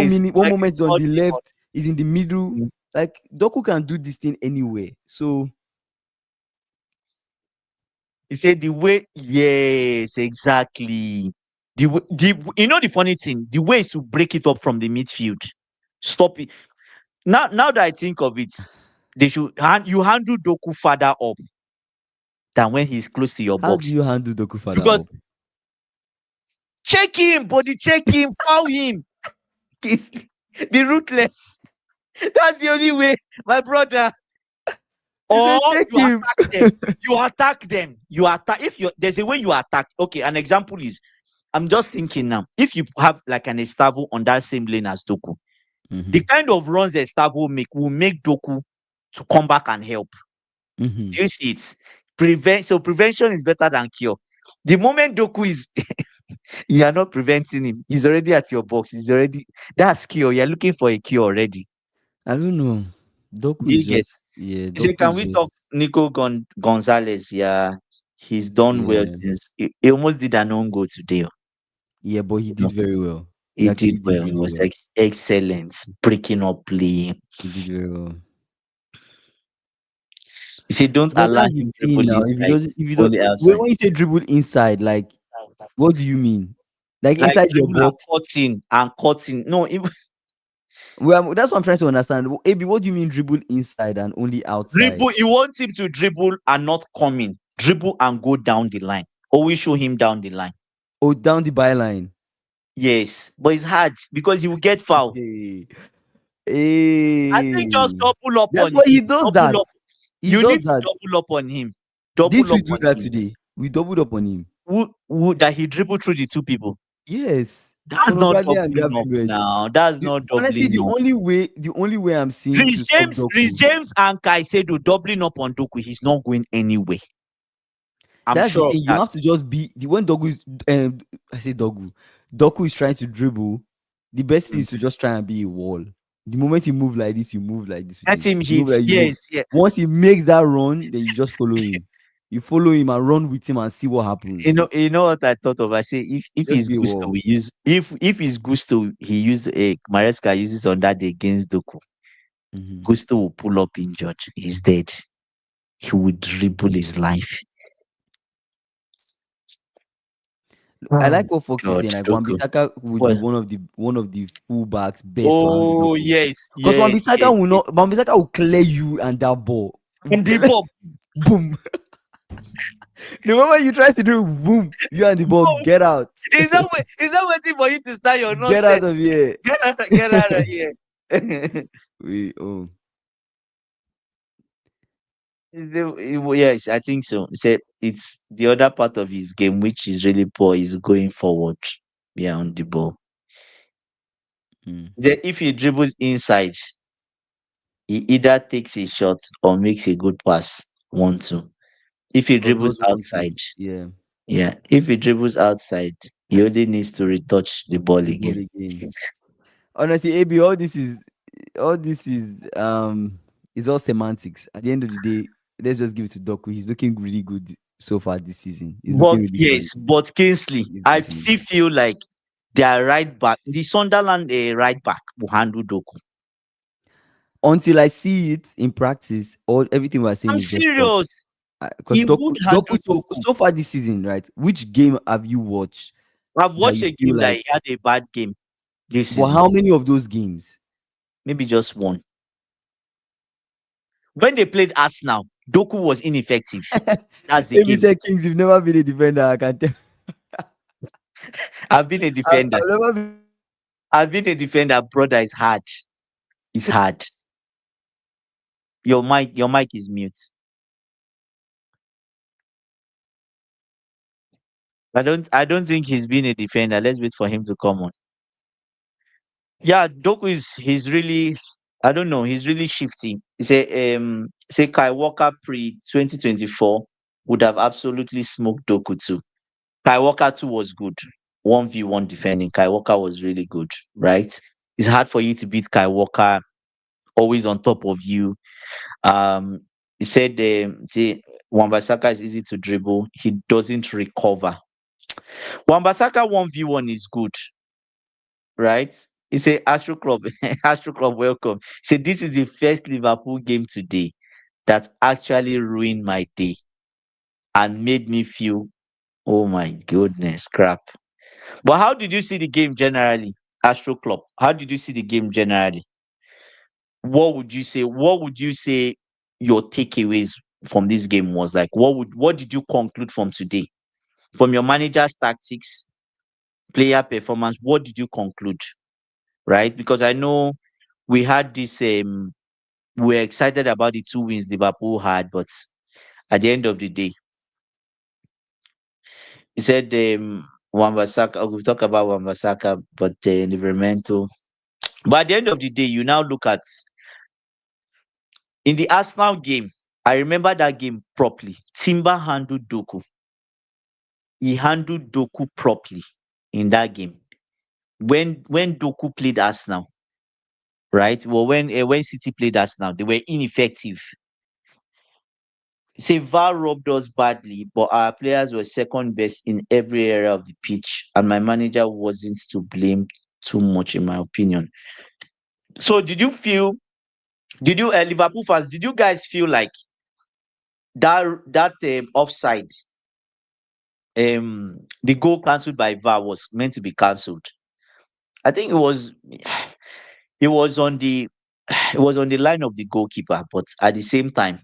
moment he's on small the demon. left, he's in the middle. Mm. Like Doku can do this thing anywhere. So He said the way, yes, exactly. The funny thing, the way is to break it up from the midfield. Stop it. Now that I think of it, they should you handle Doku further up than when he's close to your how do box. you handle Doku further Because up? check him, body check him, foul him. He's the ruthless. That's the only way, my brother. He Or said, take you him. attack them. You attack them. You attack. If you there's a way you attack. Okay, an example is I'm just thinking now. If you have like an Estavo on that same lane as Doku, the Mhm, kind of runs Estavo will make Doku to come back and help. mhm. Do you see it? Prevention is better than cure. The moment Doku is you are not preventing him, he's already at your box. He's already that's cure. You're looking for a cure already. I don't know. Do you get? He said, Doku can is we talk just Nico Gonzalez? Yeah, he's done well yeah. since he almost did an own goal today. Yeah, but he You did know, very well. He he did actually did well. He really was well. excellent, breaking up play. He did very well. He said, don't But allow that's the him thing dribble now. inside, If you don't, only outside. when you say dribble inside, like, what do you mean? Like Like inside your dribble and box? cutting and cutting. No, even Well, that's what I'm trying to understand. AB, what do you mean dribble inside and only outside? dribble. You want him to dribble and not come in. Dribble and go down the line. Always show him down the line. Or down the byline? Yes, but it's hard because he will get foul. Hey. I think just Hey, double up that's on why him. he does Double that. up. He You does need to that. double up on him. Didn't Double we up do on that him. today? We doubled up on him. Who that he dribbled through the two people. Yes, That's Conor not Bradley and doubling up Gravenberch. now. That's The, not honestly, doubling up. the only way I'm seeing to stop Rhys Doku. James and Caicedo doubling up on Doku. He's not going anywhere. I'm That's the sure of thing. You that. have to just be the when Dogu is. I say Dogu. Doku is trying to dribble. The best thing Mm. is to just try and be a wall. The moment you move like this, you move like this with Let him. him You move hit. like you move. Yes, yeah. Once he makes that run, then you just follow him. You follow him and run with him and see what happens. You know what I thought of. I say if Just he's be a Gusto, wall. we use if he's Gusto, he used a Maresca uses on that day against Doku. Mhm. Gusto will pull up in George. He's dead. He would dribble his life. I Oh like what Fox is God, saying. Like Doku. Wan-Bissaka would be Well, one of the fullbacks best to handle oh Doku. yes, Because yes, Wan-Bissaka yes, will yes. not. Wan-Bissaka will clear you and that ball. Will And the clear, ball, boom. The moment you try to do boom, you and the ball bro, get out. is that waiting for you to start your Get out nonsense? of here. Get out of here. we Yes, I think so. Say it's the other part of his game which is really poor is going forward. Yeah, on the ball. mm. Say if he dribbles inside, he either takes a shot or makes a good pass. 1-2. If he Or dribbles does 1 2. outside, Yeah. yeah. If he dribbles outside, he only needs to retouch the ball The ball again. again. Honestly, AB, all this is is all semantics. At the end of the day, let's just give it to Doku. He's looking really good so far this season. He's But looking really good. yes, but Kingsley, He's I going to be still good. feel like their right back, the Sunderland right back will handle Doku. Until I see it in practice, all everything we're saying I'm is just talk. serious. Because He would Doku handle Doku. so far this season, right? Which game have you watched I've that watched you a feel game that like? he had a bad game this But season. how many of those games? Maybe just one. When they played Arsenal, Doku was ineffective. That's the AB game. said Kings, you've never been a defender. I can tell. I've been a defender. I've never been. I've been a defender, brother. It's hard. It's hard. Your mic is mute. I don't think he's been a defender. Let's wait for him to come on. Yeah, Doku is he's really I don't know, he's really shifty. Say Kai Walker pre 2024 would have absolutely smoked Doku too. Kai Walker too was good. 1v1 defending. Kai Walker was really good, right? It's hard for you to beat Kai Walker, always on top of you. Um, he said, say Wambasaka is easy to dribble. He doesn't recover. Wambasaka 1v1 is good, right? He said, Astro Club, Astro Club, welcome. He said, this is the first Liverpool game today that actually ruined my day and made me feel, oh my goodness, crap. But how did you see the game generally, Astro Club? How did you see the game generally? What would you say? What would you say your takeaways from this game was like? What did you conclude from today? From your manager's tactics, player performance, what did you conclude? Right? Because I know we had this we're excited about the 2 wins Liverpool had, but at the end of the day, he said Wambasaka, we talk about Wambasaka, but Livermento. But at the end of the day, you now look at in the Arsenal game, I remember that game properly. Timber handled Doku. He handled Doku properly in that game. When Doku played Arsenal, right? Well, when City played Arsenal, they were ineffective. Say VAR robbed us badly, but our players were second best in every area of the pitch, and my manager wasn't to blame too much, in my opinion. So, did you feel? Did you Liverpool fans? Did you guys feel like that offside? The goal cancelled by VAR was meant to be cancelled. I think it was on the it was on the line of the goalkeeper, but at the same time,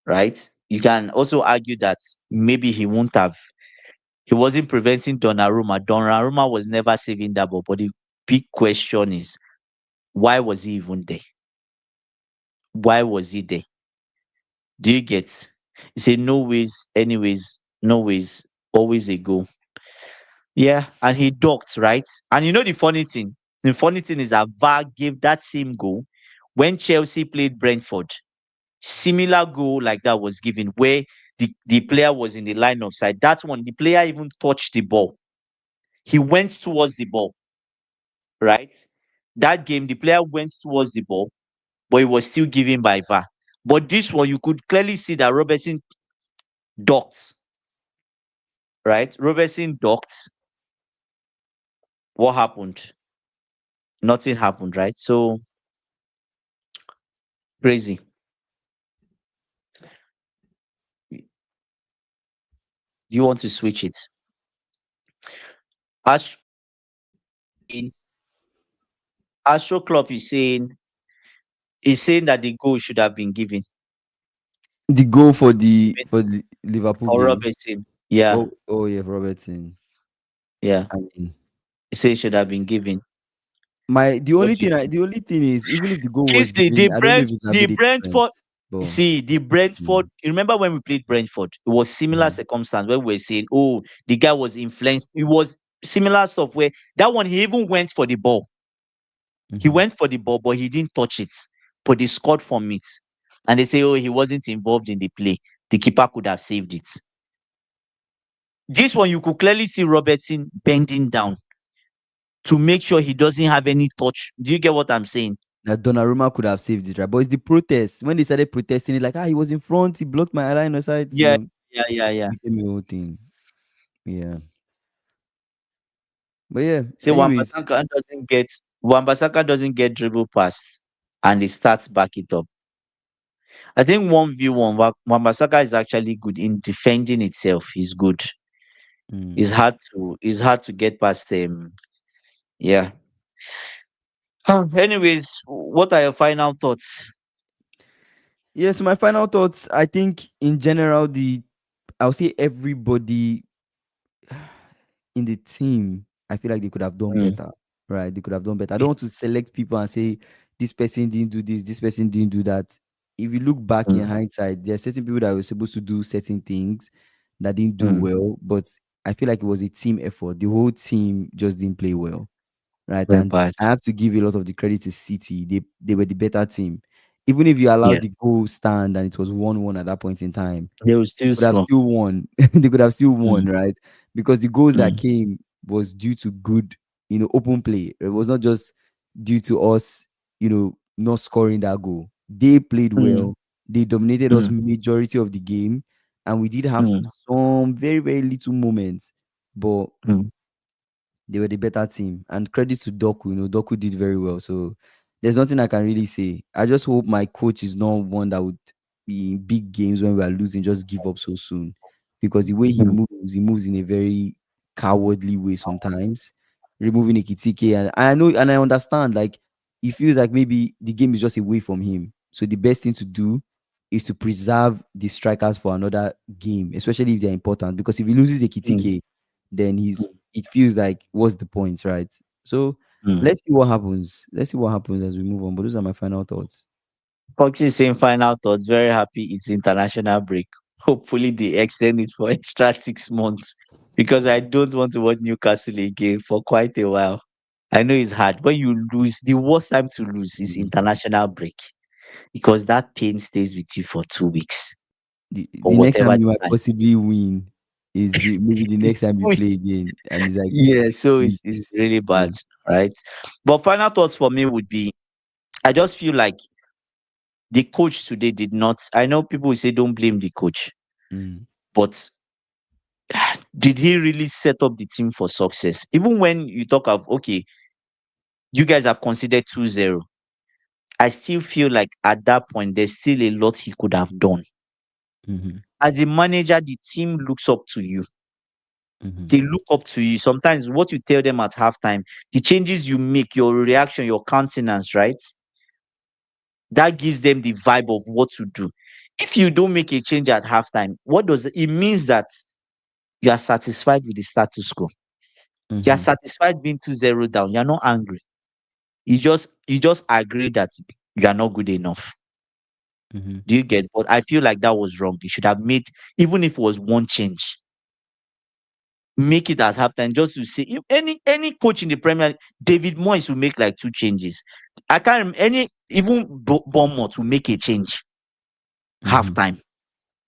right? You can also argue that maybe he wasn't preventing Donnarumma. Donnarumma was never saving that ball. But the big question is, Why was he even there? Why was he there? Do you get? He said, no ways, anyways, no ways, always a goal. Yeah, and he ducked, right? And you know the funny thing? The funny thing is that VAR gave that same goal when Chelsea played Brentford. Similar goal like that was given where the player was in the line of sight. That one, the player even touched the ball. He went towards the ball, right? That game, the player went towards the ball, but it was still given by VAR. But this one, you could clearly see that Robertson ducked, right? Robertson ducked. What happened? Nothing happened, right? So crazy. Do you want to switch it? Astro, Astro Club is saying that the goal should have been given The goal for the Liverpool for game. Robertson. Yeah, Oh yeah, Robertson. yeah. I mean, He said it should have been given. my What do you the only thing is, even if the goal was Kingsley, given, I don't know if it would have The made a Brentford, difference. But see, the Brentford, mm, you remember when we played Brentford? It was similar mhm, circumstance where we were saying, oh, the guy was influenced. It was similar stuff where that one, he even went for the ball. He mhm. went for the ball, but he didn't touch it. But they scored from it. And they say, oh, he wasn't involved in the play. The keeper could have saved it. This one, you could clearly see Robertson bending down to make sure he doesn't have any touch. Do you get what I'm saying? That Donnarumma could have saved it, right? But it's the protest. When they started protesting, it like, he was in front, he blocked my line of sight, Yeah, yeah. became a whole thing. Yeah. But yeah, Say anyways, Wan-Bissaka doesn't get dribble past and he starts back it up. I think 1v1, Wan-Bissaka is actually good in defending itself. He's good. mm. It's hard to get past him. Yeah. Anyways, what are your final thoughts? Yeah, so my final thoughts, I think in general, I'll say everybody in the team, I feel like they could have done Mm, better, right? They could have done better. I don't okay. want to select people and say this person didn't do this person didn't do that. If you look back in Mm, hindsight, there are certain people that were supposed to do certain things that didn't do mm, well, but I feel like it was a team effort. The whole team just didn't play well, right? very And bad. I have to give a lot of the credit to City. They were the better team. Even if you Yeah. allowed the goal stand and it was 1-1 at that point in time, They will they still could have score. still won. They could have still won, Mm, right? Because the goals that mm, came was due to good, open play. It was not just due to us, not scoring that goal. They played mm, well. They dominated us mm, majority of the game, and we did have mm, some very, very little moments, but mm, they were the better team. And credit to Doku, Doku did very well. So there's nothing I can really say. I just hope my coach is not one that would be in big games when we are losing, just give up so soon. Because the way mm, he moves in a very cowardly way sometimes, removing Ekitike. And I know and I understand, like, he feels like maybe the game is just away from him. So the best thing to do is to preserve the strikers for another game, especially if they're important. Because if he loses mm, Ekitike, then it feels like what's the point, right? So mm. let's see what happens. Let's see what happens as we move on. But those are my final thoughts. Foxy saying final thoughts. Very happy it's international break. Hopefully they extend it for extra 6 months because I don't want to watch Newcastle again for quite a while. I know it's hard. When you lose, the worst time to lose is Mhm. international break because that pain stays with you for 2 weeks or The next time whatever you the might time. possibly win is maybe the next time you play again, and it's like Yeah, so it's weeks. really Yeah. bad, right? But final thoughts for me would be I just feel like the coach today did not. I know people will say don't blame the coach, Mm, but did he really set up the team for success? Even when you talk of, okay, you guys have considered 2-0, I still feel like at that point, there's still a lot he could have done. mhm, As a manager, the team looks up to you. mhm, They look up to you. Sometimes what you tell them at halftime, the changes you make, your reaction, your countenance, right? That gives them the vibe of what to do. If you don't make a change at halftime, what does it means that you are satisfied with the status quo. You are mhm, satisfied being 2-0 down. You're not angry. You just agree that you are not good enough. Mm-hmm. Do you get? But I feel like that was wrong. They should have made, even if it was one change, make it at halftime, just to see if any coach in the Premier League, David Moyes will make like two changes. I can't any even Bournemouth will make a change Mm-hmm. halftime.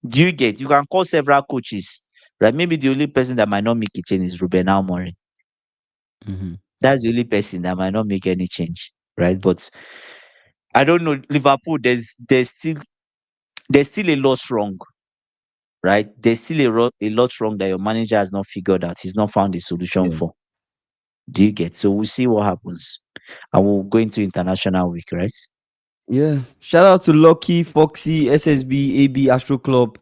Do you get? You can call several coaches, right? Maybe the only person that might not make a change is Ruben Amorim. Mm-hmm. That's the only person that might not make any change, right? But I don't know. Liverpool, there's still a lot wrong, right? There's still a lot wrong that your manager has not figured out. He's not found a solution Yeah. for. Do you get? So we'll see what happens. And we'll go into international week, right? Yeah. Shout out to Lucky, Foxy, SSB, AB, Astro Club,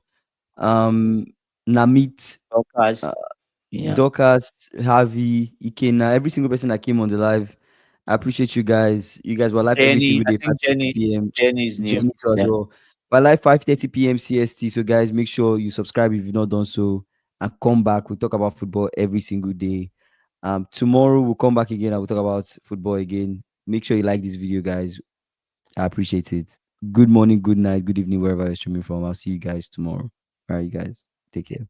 um, Namit, Podcast. uh, Yeah. Dorcas, Harvey, Ikena, every single person that came on the live. I appreciate you guys. You guys were live every Jenny, single I day, think 5:30 p.m. Jenny is new. Jenny too as Yeah. well. But live 5:30 p.m. CST. So guys, make sure you subscribe if you've not done so, and come back. We talk about football every single day. Tomorrow we'll come back again and we'll talk about football again. Make sure you like this video, guys. I appreciate it. Good morning, good night, good evening, wherever you're streaming from. I'll see you guys tomorrow. All right, you guys. Take care.